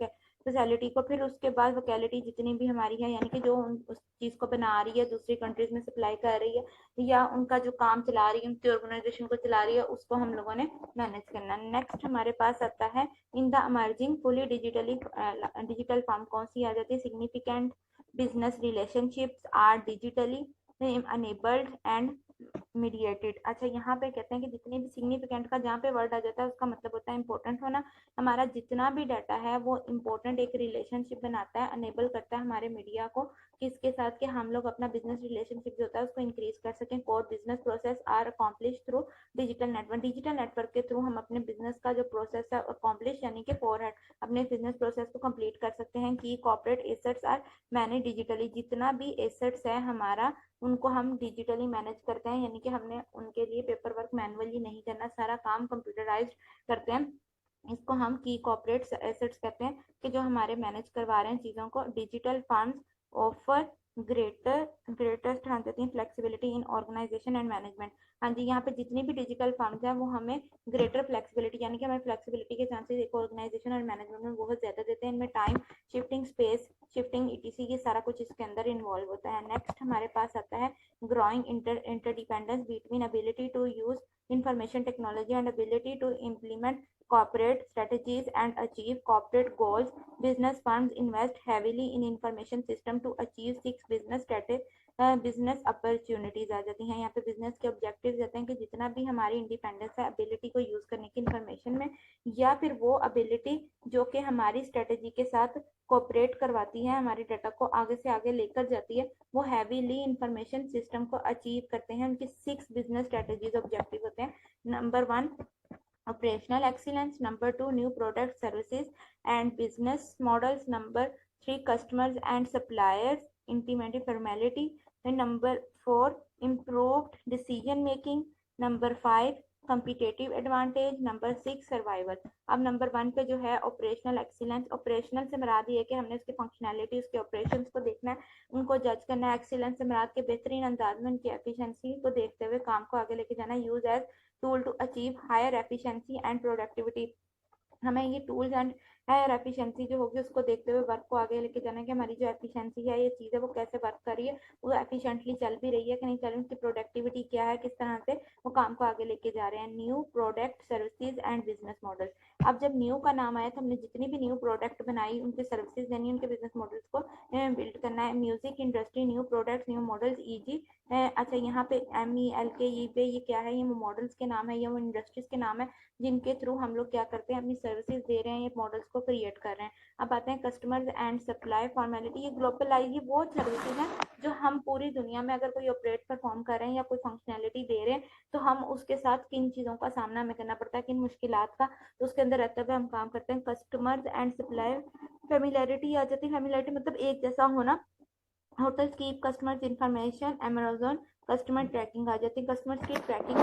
फैसिलिटी को, फिर उसके बाद वैलिडिटी जितनी भी हमारी है, यानी कि जो उस चीज़ को बना रही है, दूसरी कंट्रीज में सप्लाई कर रही है या उनका जो काम चला रही है, उनकी ऑर्गेनाइजेशन को चला रही है, उसको हम लोगों ने मैनेज करना। नेक्स्ट हमारे पास आता है in the emerging fully digital form. कौन सी आ जाती है, significant business relationships are digitally enabled and mediated. अच्छा, यहाँ पे कहते हैं कि जितने भी सिग्निफिकेंट का जहाँ पे वर्ड आ जाता है उसका मतलब होता है इंपॉर्टेंट होना। हमारा जितना भी डाटा है वो इंपॉर्टेंट एक रिलेशनशिप बनाता है, अनेबल करता है हमारे मीडिया को किसके साथ, कि हम लोग अपना बिजनेस रिलेशनशिप जो होता है उसको इंक्रीज कर सकें। Core business process are accomplish through digital network. Digital network के थ्रू हम अपने बिजनेस का जो प्रोसेस है अकॉम्प्लिश यानी कि फॉरवर्ड अपने बिजनेस प्रोसेस को कंप्लीट कर सकते हैं। की corporate assets are manage digitally. जितना भी एसेट्स है हमारा उनको हम डिजिटली मैनेज करते हैं, यानी कि हमने उनके लिए पेपर वर्क मैनुअली नहीं करना, सारा काम कंप्यूटराइज्ड करते हैं। इसको हम की कॉर्पोरेट एसेट्स कहते हैं कि जो हमारे मैनेज करवा रहे हैं चीज़ों को। डिजिटल फंड्स ऑफर ग्रेटेस्ट हाँ देती हैं flexibility in organisation and management. हाँ जी, यहाँ पे जितनी भी डिजिटल फंड्स हैं वो हमें ग्रेटर फ्लेक्सिबिलिटी यानी कि हमें फ्लेक्सिबिलिटी के चांसेस एक ऑर्गेनाइजेशन और मैनेजमेंट में बहुत ज़्यादा देते हैं। इनमें time shifting, space shifting, etc, ये सारा कुछ इसके अंदर इन्वॉल्व होता है। नेक्स्ट हमारे पास आता है growing interdependence between ability to use information technology and ability to implement corporate strategies and achieve corporate goals. Business firms invest heavily in information system to achieve 6 business opportunities आ जाती हैं। यहाँ पे बिजनेस के ऑब्जेक्टिव्स रहते हैं कि जितना भी हमारी इंडिपेंडेंस है एबिलिटी को यूज करने की इंफॉर्मेशन में, या फिर वो एबिलिटी जो कि हमारी स्ट्रेटेजी के साथ कोऑपरेट करवाती है, हमारे डाटा को आगे से आगे लेकर जाती है, वो हैवीली इंफॉर्मेशन सिस्टम को अचीव करते हैं। उनकी 6 बिजनेस स्ट्रेटेजीज ऑब्जेक्टिव होते हैं। Number 1 operational excellence, number 2 new product services and business models, number 3 customers and suppliers intimacy formality, and number 4 improved decision making, number 5 competitive advantage, number 6 survival. अब number 1 पे जो है operational excellence, operational से मुराद ये है कि हमने उसकी फंक्शनैलिटी, उसके ऑपरेशंस को देखना है, उनको जज करना है। एक्सीलेंस से मुराद के बेहतरीन अंदाज में उनकी एफिशिएंसी को देखते हुए काम को आगे लेके जाना है। Use as tool to achieve higher efficiency and productivity, हमें ये टूल्स एंड हायर एफिशिएंसी जो होगी उसको देखते हुए वर्क को आगे लेके जाना है कि हमारी जो एफिशिएंसी है, ये चीज़ है, वो कैसे वर्क कर रही है, वो एफिशिएंटली चल भी रही है कि नहीं चल रही, उसकी प्रोडक्टिविटी क्या है, किस तरह से वो काम को आगे लेके जा रहे हैं। New product services and business model. अब जब न्यू का नाम आया तो हमने जितनी भी न्यू प्रोडक्ट बनाई उनकी सर्विसेज देनी, उनके बिजनेस मॉडल्स को बिल्ड करना है। Music industry, new products, new models, easy. अच्छा, यहाँ पे MELK पे ये क्या है, ये मॉडल्स के नाम है, ये वो इंडस्ट्रीज के नाम है जिनके थ्रू हम लोग क्या करते हैं, अपनी सर्विसेज दे रहे हैं, ये मॉडल्स को क्रिएट कर रहे हैं। अब आते हैं कस्टमर्स एंड सप्लाई फॉर्मेलिटी। ये ग्लोबलाइज वो सर्विसेज हैं जो हम पूरी दुनिया में अगर कोई ऑपरेट परफॉर्म कर रहे हैं या कोई फंक्शनैलिटी दे रहे हैं तो हम उसके साथ किन चीज़ों का सामना हमें करना पड़ता है, किन मुश्किलात का, तो उसके अंदर रहते हुए हम काम करते हैं। कस्टमर्स एंड सप्लाई फेमिलियरिटी आ जाती है। फेमिलियरिटी मतलब एक जैसा होना। Hotels keep customers information, Amazon customer tracking आ जाती है। कस्टमर की ट्रैकिंग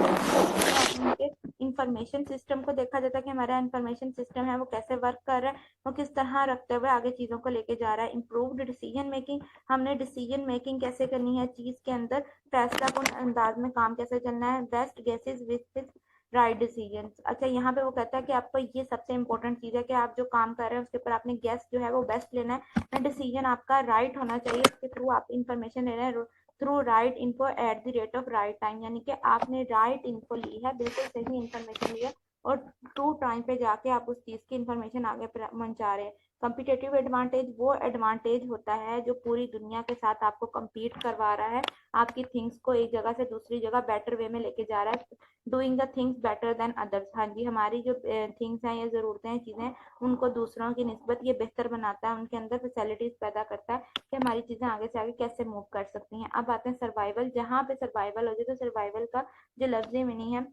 उनके इंफॉर्मेशन सिस्टम को देखा जाता है कि हमारा इंफॉर्मेशन सिस्टम है वो कैसे वर्क कर रहा है, वो किस तरह रखते हुए आगे चीज़ों को लेके जा रहा है। इम्प्रूव्ड डिसीजन मेकिंग, हमने डिसीजन मेकिंग कैसे करनी है चीज़ के अंदर, फैसला कौन अंदाज में काम कैसे चलना है। Best guesses with right decision. अच्छा, यहाँ पे वो कहता है कि आपको ये सबसे इंपॉर्टेंट चीज़ है कि आप जो काम कर रहे हैं उसके ऊपर आपने गेस जो है वो बेस्ट लेना है, डिसीजन आपका राइट होना चाहिए, उसके थ्रू आप इंफॉर्मेशन ले रहे हैं through right info at the rate of right time, यानी कि आपने राइट इन्फो ली है, बिल्कुल सही इंफॉर्मेशन ली है और ट्रू टाइम पे जाके आप उस चीज़ की इंफॉर्मेशन आगे पहुंचा रहे हैं। कंपिटेटिव एडवांटेज वो एडवांटेज होता है जो पूरी दुनिया के साथ आपको कम्पीट करवा रहा है, आपकी थिंग्स को एक जगह से दूसरी जगह बेटर वे में लेके जा रहा है, doing the things better than others. हाँ जी, हमारी जो थिंग्स हैं या ज़रूरतें हैं, चीज़ें, उनको दूसरों की निस्बत ये बेहतर बनाता है, उनके अंदर फैसिलिटीज़ पैदा करता है कि हमारी चीज़ें आगे से आगे कैसे मूव कर सकती हैं। अब आते हैं सर्वाइवल। जहाँ पे सर्वाइवल हो जाए तो सर्वाइवल का जो लफ्ज़ी मीनिंग है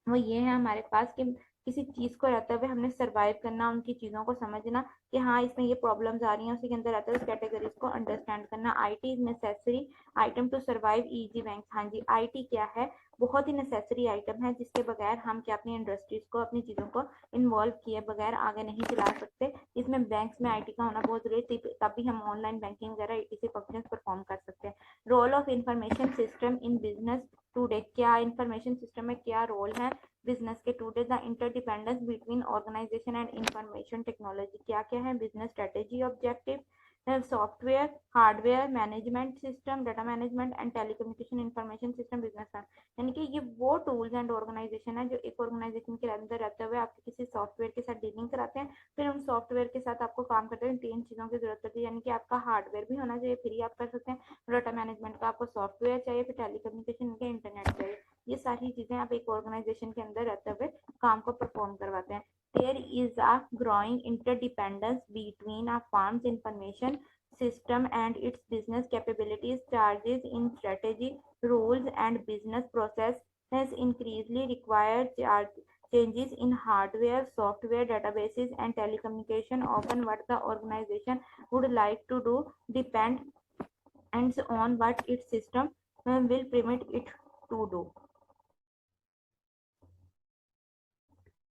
वो ये है हमारे पास कि किसी चीज़ को रहते हुए हमने सर्वाइव करना, उनकी चीज़ों को समझना कि हाँ इसमें ये प्रॉब्लम्स आ रही हैं, उसी के अंदर रहते हुए उस कैटेगरीज को अंडरस्टैंड करना। IT is necessary item to survive easy bank. हाँ जी, आईटी क्या है, बहुत ही नेसेसरी आइटम है जिसके बगैर हम क्या अपनी इंडस्ट्रीज को, अपनी चीज़ों को इन्वॉल्व किए बगैर आगे नहीं चला सकते। इसमें बैंक्स में आईटी का होना बहुत जरूरी है, तभी हम ऑनलाइन बैंकिंग वगैरह ईटीसी फंक्शन परफॉर्म कर सकते हैं। Role of information system in business today, क्या इंफॉर्मेशन सिस्टम में क्या रोल है बिजनेस के today. The interdependence between organisation and information technology, क्या क्या है business strategy objective, software hardware management system, data management and telecommunication information system business है। यानी कि ये वो टूल्स एंड ऑर्गेनाइजेशन है जो एक ऑर्गेनाइजेशन के अंदर रहते हुए आपको किसी सॉफ्टवेयर के साथ डीलिंग कराते हैं, फिर उन सॉफ्टवेयर के साथ आपको काम करते हैं। तीन चीज़ों की जरूरत पड़ती है, यानी कि आपका हार्डवेयर भी होना चाहिए, फ्री आप कर सकते हैं, डाटा मैनेजमेंट का आपको सॉफ्टवेयर चाहिए, फिर टेलीकम्युनिकेशन के इंटरनेट चाहिए। ये सारी चीज़ें आप एक ऑर्गेनाइजेशन के अंदर रहते हुए काम को परफॉर्म करवाते हैं। There is a growing interdependence between a firm's information system and its business capabilities. Charges in strategy, rules, and business processes increasingly require changes in hardware, software, databases, and telecommunication. Often, what the organization would like to do depends on what its system will permit it to do.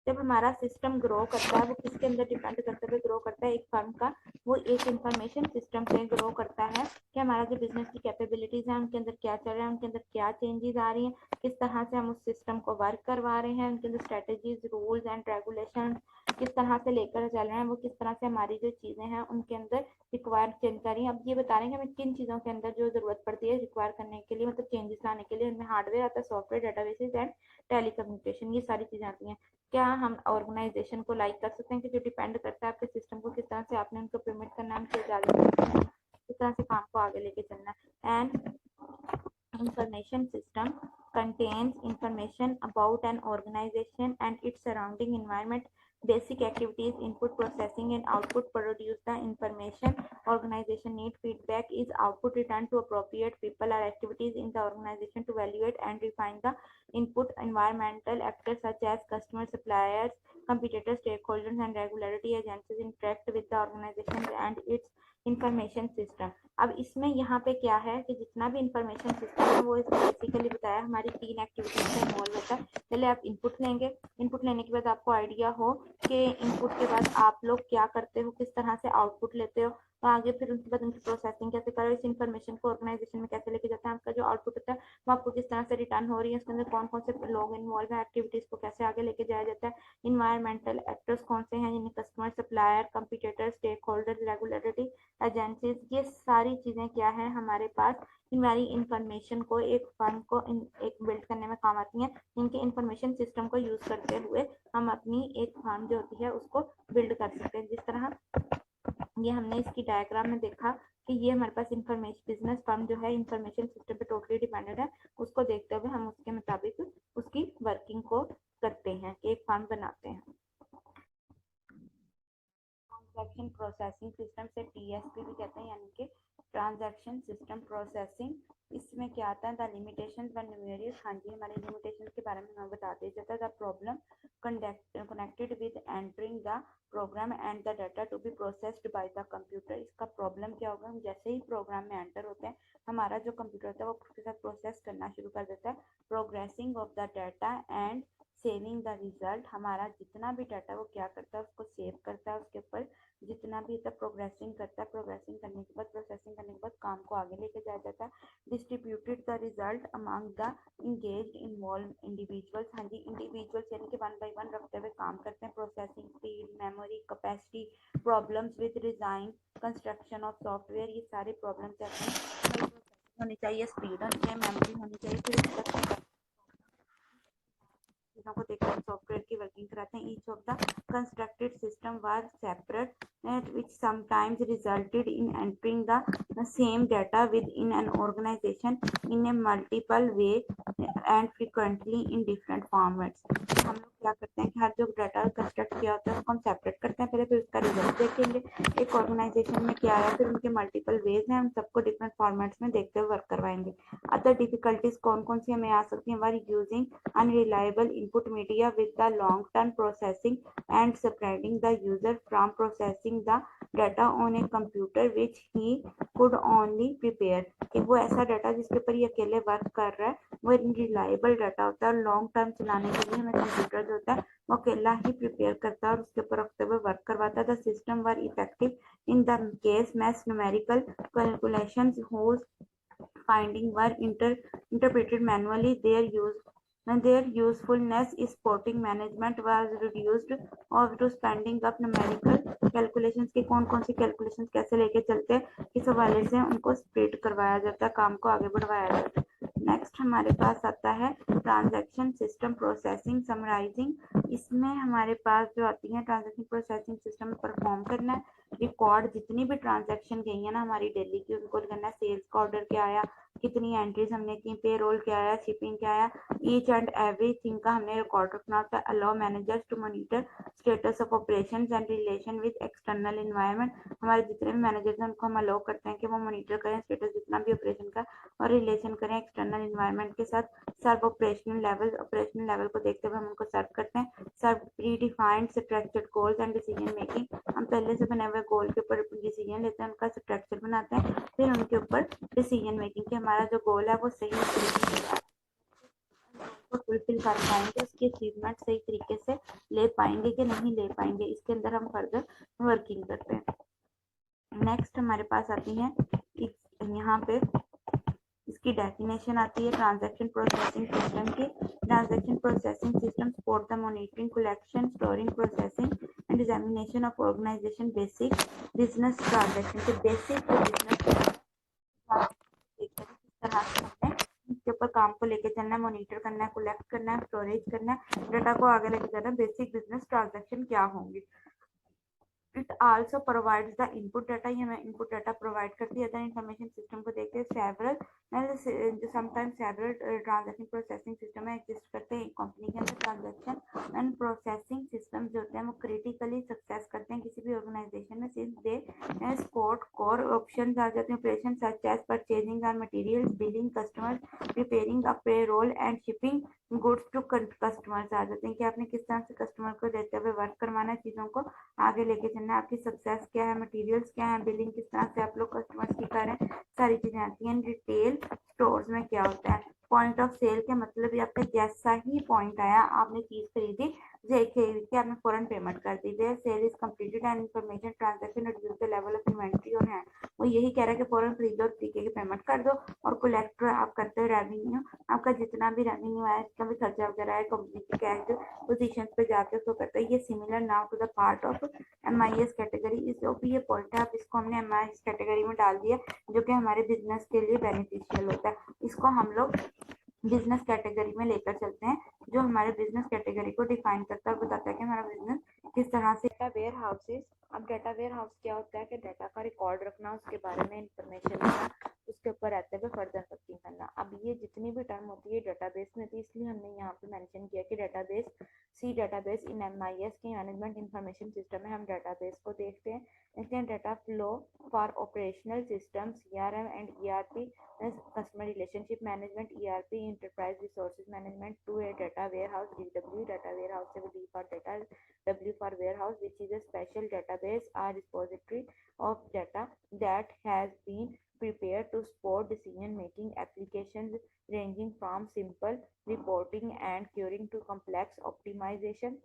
जब हमारा system grow करता है वो किसके अंदर depend करते हुए grow करता है, एक फर्म का वो एक इंफॉर्मेशन सिस्टम से ग्रो करता है कि हमारा जो बिजनेस की कैपेबिलिटीज है उनके अंदर क्या चल रहा है, उनके अंदर क्या चेंजेस आ रही हैं, किस तरह से हम उस सिस्टम को वर्क करवा रहे हैं, उनके अंदर स्ट्रेटेजीज, रूल्स एंड रेगुलेशन किस तरह से लेकर चल रहे हैं, वो किस तरह से हमारी जो चीज़ें हैं उनके अंदर रिक्वायर चेंज कर रही हैं। अब ये बता रहे हैं कि हमें किन चीज़ों के अंदर जो ज़रूरत पड़ती है रिक्वायर करने के लिए, मतलब चेंजेस लाने के लिए, उनमें हार्डवेयर आता है, सॉफ्टवेयर, डाटाबेसेस एंड टेलीकम्युनिकेशन, ये सारी चीज़ें आती हैं। क्या हम ऑर्गेनाइजेशन को लाइक कर सकते हैं कि जो डिपेंड करता है आपके सिस्टम को किस तरह से आपने उनको पेमेंट करना है, उनकी इजाजत किस तरह से काम को आगे लेके चलना है। And information system contains information about an organization and its surrounding environment. Basic activities, input, processing, and output produce the information. Organization need feedback is output returned to appropriate people or activities in the organization to evaluate and refine the input. Environmental actors such as customers, suppliers, competitors, stakeholders, and regulatory agencies interact with the organization and its information system. अब इसमें यहाँ पे क्या है कि जितना भी information system है वो बेसिकली बताया हमारी तीन एक्टिविटीज में इन्वॉल्व होता है। पहले आप इनपुट लेंगे, इनपुट लेने के बाद आपको आइडिया हो कि इनपुट के बाद आप लोग क्या करते हो, किस तरह से आउटपुट लेते हो, तो आगे फिर उनके बाद उनकी प्रोसेसिंग कैसे करो, इस इन्फॉर्मेशन को ऑर्गेनाइजेशन में कैसे लेके जाते हैं, आपका जो आउटपुट होता है वो आपको किस तरह से रिटर्न हो रही है, उसके अंदर कौन कौन से लोग इन्वॉल्व है, एक्टिविटीज को कैसे आगे लेके जाया जाता है, इन्वायरमेंटल एक्टर्स कौन से हैं जिन्हें customer, supplier, competitor, stakeholder, regulatory agencies, ये सारी चीज़ें क्या है हमारे पास हमारी इंफॉर्मेशन को एक फर्म को एक बिल्ड करने में काम आती हैं। इनके इंफॉर्मेशन सिस्टम को यूज करते हुए हम अपनी एक फर्म जो होती है उसको बिल्ड कर सकते हैं। जिस तरह ये हमने इसकी डायग्राम में देखा कि ये हमारे पास इंफॉर्मेशन बिजनेस फर्म जो है इंफॉर्मेशन सिस्टम पे टोटली डिपेंडेंट है, उसको देखते हुए हम उसके मुताबिक उसकी वर्किंग को करते हैं, एक फर्म बनाते हैं। ट्रांजैक्शन प्रोसेसिंग सिस्टम से टीएसपी भी कहते हैं, यानी कि ट्रांजैक्शन सिस्टम प्रोसेसिंग। इसमें क्या आता है, द लिमिटेशंस व न्यूमेरियस। हाँ जी, हमारे लिमिटेशंस के बारे में मैं बता दी जाता है। The problem connected with entering the program and the data to be processed by the computer। इसका प्रॉब्लम क्या होगा, हम जैसे ही प्रोग्राम में एंटर होते हैं हमारा जो कंप्यूटर होता है वो उसके साथ प्रोसेस करना शुरू कर देता है। Progressing of the data and saving the result, हमारा जितना भी डाटा वो क्या करता है उसको सेव करता है, उसके ऊपर जितना भी तब प्रोग्रेसिंग करता है, प्रोग्रेसिंग करने के बाद प्रोसेसिंग करने के बाद काम को आगे लेके जाया जाता है। Distributed the result among the engaged involve individuals, हाँ जी इंडिविजुअल्स यानी कि 1 by 1 रखते हुए काम करते हैं। Processing speed, memory capacity, problems with design, construction of software, ये सारे प्रॉब्लम्स होनी चाहिए, स्पीड होनी चाहिए, मेमोरी होनी चाहिए, फिर चीजों को देखकर सॉफ्टवेयर की वर्किंग कराते हैं। Each of the constructed system were separate which sometimes resulted in entering the same data within an organization in a multiple way and frequently in different formats। तो हम लोग क्या करते हैं कि हर जो डाटा कंस्ट्रक्ट किया होता है उसको हम सेपरेट करते हैं, पहले फिर उसका रिजल्ट देखेंगे एक ऑर्गेनाइजेशन में क्या आया, फिर उनके मल्टीपल वेज हैं, हम सबको डिफरेंट फॉर्मेट्स में देखते हुए वर्क करवाएंगे। अदर डिफिकल्टीज कौन कौन सी हमें आ सकती हैं, were using unreliable input media with the long term processing and spreading the user from processing the data on a computer which he could only prepare, कि वो ऐसा डाटा जिसके ऊपर ये अकेले वर्क कर रहा है वो रिलायबल डाटा होता है और लॉन्ग टर्म चलाने के लिए हमें कंप्यूटर जो होता है वो अकेला ही प्रिपेयर करता है और उसके ऊपर रखते हुए वर्क करवाता है। The system were effective in the case math numerical calculations whose finding were interpreted manually, their usefulness is supporting management was reduced or to spending up numerical calculations के कौन कौन सी calculations कैसे लेके चलते हैं इस हवाले से उनको स्प्रेड करवाया जाता है, काम को आगे बढ़वाया जाता है। नेक्स्ट हमारे पास आता है ट्रांजैक्शन सिस्टम प्रोसेसिंग समराइजिंग, इसमें हमारे पास जो आती है ट्रांजैक्शन प्रोसेसिंग सिस्टम में परफॉर्म करना है, रिकॉर्ड जितनी भी ट्रांजैक्शन गई है ना हमारी डेली की उनको करना है, सेल्स का ऑर्डर क्या आया, कितनी एंट्रीज हमने की, पे रोल क्या आया, शिपिंग क्या आया, ईच एंड एवरीथिंग का हमने रिकॉर्ड रखना होता है। Allow managers to monitor status of operations and relation with external environment, हमारे जितने भी मैनेजर्स हैं उनको हम अलाउ करते हैं कि वो मॉनिटर करें स्टेटस जितना भी ऑपरेशन का और रिलेशन करें एक्सटर्नल एनवायरनमेंट के साथ। सर्व ऑपरेशनल लेवल को देखते हुए हम उनको सर्व करते हैं। Serve predefined structured goals and decision making, हम पहले से बने हुए गोल के ऊपर डिसीजन लेते हैं, उनका स्ट्रक्चर बनाते हैं, फिर उनके ऊपर डिसीजन मेकिंग कि हमारा जो गोल है वो सही तरीके से फुलफिल कर पाएंगे, उसकी अचीवमेंट सही तरीके से ले पाएंगे कि नहीं ले पाएंगे, इसके अंदर हम फर्दर वर्किंग करते हैं। नेक्स्ट हमारे पास आती है यहाँ पे इसकी डेफिनेशन आती है ट्रांजैक्शन प्रोसेसिंग सिस्टम की। Transaction processing system support the monitoring, collection, storing, processing and examination of organisation basic business transaction के बेसिक बिजनेस तरह से हमने इसके ऊपर काम को लेके चलना है, मॉनिटर करना है, कलेक्ट करना है, स्टोरेज करना है, डाटा को आगे लेके जाना है। बेसिक बिजनेस ट्रांजैक्शन क्या होंगे, it also provides the input data, ये हमें इनपुट डाटा प्रोवाइड करती है। अदर इंफॉर्मेशन सिस्टम को देखते हैं several sometimes several transaction processing system में एग्जिस्ट करते हैं एक कंपनी के अंदर। ट्रांजैक्शन एंड प्रोसेसिंग सिस्टम जो होते हैं वो क्रिटिकली सक्सेस करते हैं किसी भी ऑर्गेनाइजेशन में, since they support core options आ जाते हैं ऑपरेशन सच एज परचेजिंग और materials, billing customer, preparing a payroll and shipping goods to customers आ जाते हैं कि आपने किस तरह से कस्टमर को देते हुए वर्क करवाना है, चीजों को आगे लेके चलना है, आपकी सक्सेस क्या है, मटेरियल्स क्या है, बिलिंग किस तरह से आप लोग कस्टमर्स की कर रहे हैं, सारी चीजें आती हैं। रिटेल स्टोर्स में क्या होता है, पॉइंट ऑफ सेल के मतलब आपका जैसा ही पॉइंट आया आपने चीज खरीदी खरीद के आपने फौरन पेमेंट कर दी, their sale is completed and information transaction reduce the level of inventory on hand, वो यही कह रहा है कि फौरन खरीदो तरीके की पेमेंट कर दो और कलेक्ट आप करते हो रेवेन्यू, आपका जितना भी रेवेन्यू आया जितना भी खर्चा वगैरह है कंपनी की कैश पोजीशन पे जाके उसको करते हैं। ये similar now to the part of MIS category, इस ये पॉइंट है आप इसको हमने MIS कैटेगरी में डाल दिया जो कि हमारे बिजनेस के लिए बेनिफिशियल होता है, इसको हम लोग बिजनेस कैटेगरी में लेकर चलते हैं जो हमारे बिजनेस कैटेगरी को डिफाइन करता है और बताता है कि हमारा बिजनेस किस तरह से। डेटा वेयर हाउसेस, अब डेटा वेयर हाउस क्या होता है कि डाटा का रिकॉर्ड रखना, उसके बारे में इंफॉर्मेशन लेना, उसके ऊपर रहते हुए फर्दर वर्किंग करना। अब ये जितनी भी टर्म होती है डेटाबेस में थी, इसलिए हमने यहाँ पे मेंशन किया कि database see database in MIS की मैनेजमेंट इंफॉर्मेशन सिस्टम में हम डेटाबेस को देखते हैं। देखते हैं data flow for operational system CRM and ERP, customer relationship management ERP, enterprise resources management to a data warehouse DW, data warehouse से D for data, W for warehouse, which is a special database or repository of data that has been prepared to support decision making applications ranging from simple reporting and querying to complex optimization।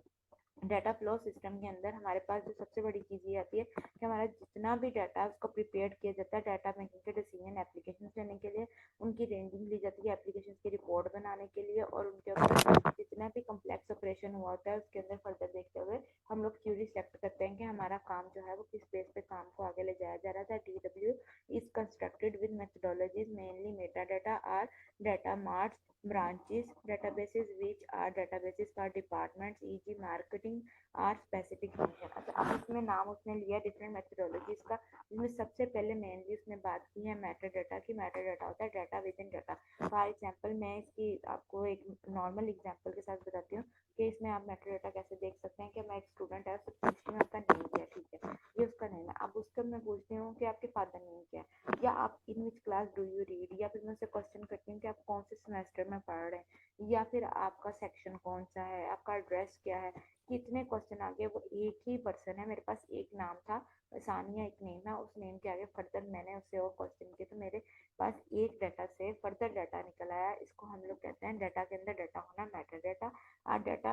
Data flow system के अंदर हमारे पास जो सबसे बड़ी चीज़ ये आती है कि हमारा जितना भी डाटा है उसको प्रिपेयर किया जाता है डाटा मेकिंग के डिसीजन एप्लीकेशन लेने के लिए, उनकी रेंजिंग ली जाती है एप्लीकेशन की रिपोर्ट बनाने के लिए, और उनके ऊपर जितना भी कम्प्लेक्स ऑपरेशन हुआ होता है उसके अंदर फर्दर देखते हुए हम लोग क्यूरी सेलेक्ट करते हैं कि हमारा काम जो है वो किस बेस पे काम को आगे ले जाया जा रहा था। DW is constructed with methodologies mainly metadata are data marts branches databases which are databases for departments e.g. marketing or specific function। अच्छा, अब इसमें नाम उसने लिया डिफरेंट मेथडोलॉजीज का, जिसमें सबसे पहले मेनली उसने बात की है मेटा डाटा की। मेटा डाटा होता है data with in data. For example मैं इसकी आपको एक नॉर्मल एग्जांपल के साथ बताती हूँ कि इसमें आप मेटा डाटा कैसे देख सकते हैं। कि मैं एक स्टूडेंट है, उससे पूछती हूँ आपका नेम क्या है, ठीक है, ये उसका नेम है। अब उसका मैं पूछती हूँ कि आपके फादर नेम क्या है, या आप in which class do you read, या फिर मैं उससे क्वेश्चन करती हूँ कि आप कौन से सेमेस्टर में पढ़ रहे हैं, या फिर आपका सेक्शन कौन सा है, आपका एड्रेस क्या है। कितने क्वेश्चन आगे वो एक ही पर्सन है, मेरे पास एक नाम था सानिया, एक नेम है, उस नेम के आगे फर्दर मैंने उससे और क्वेश्चन किए तो मेरे पास एक डाटा से फर्दर डाटा निकल आया। इसको हम लोग कहते हैं डाटा के अंदर डाटा होना मेटा डाटा। और डाटा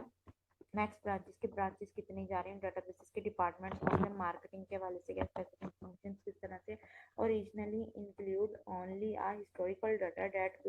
मैक्स ब्रांचेस के ब्रांचेस कितनी जा रही हैं, डाटाबेसेस के डिपार्टमेंट्स कौन से, मार्केटिंग के हवाले से क्या स्पेसिफिक फंक्शंस किस तरह से। Originally include only a historical data that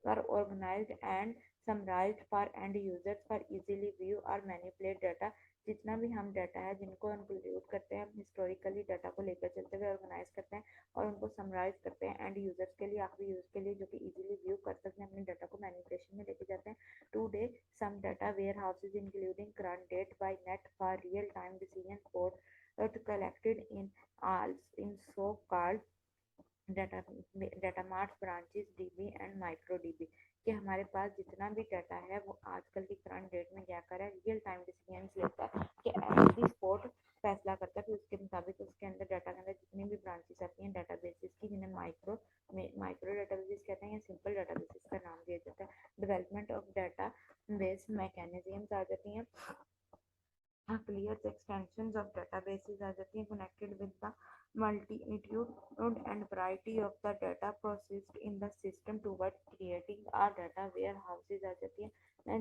were organized and summarized for end users for easily view or manipulate data। जितना भी हम डाटा है जिनको इंक्लूड करते हैं, हम हिस्टोरिकली डाटा को लेकर चलते हुए ऑर्गेनाइज करते हैं और उनको समराइज करते हैं एंड यूजर्स के लिए, आखिरी यूज के लिए, जो कि इजीली व्यू कर सकते हैं, अपने डाटा को मैनिपुलेशन में लेके जाते हैं। Today some data warehouses including current date by net for real time decision support collected in so called data mart branches DB and micro DB। कि हमारे पास जितना भी डाटा है वो आजकल की करंट डेट में क्या कर रहा है, रियल टाइम डिसीजन लेता है कि एवरी स्पॉट फैसला करता है, फिर उसके मुताबिक उसके अंदर डाटा के अंदर जितनी भी ब्रांचेस आती हैं डाटाबेसेस की, जिन्हें माइक्रो डाटाबेसेस कहते हैं या सिंपल डाटाबेसेस का नाम दिया जाता है। Development of database mechanisms आ जाती हैं, clear extensions of databases आ जाती हैं, connected with the multitude and variety of the data processed in the system toward creating a data warehouses आ जाती है।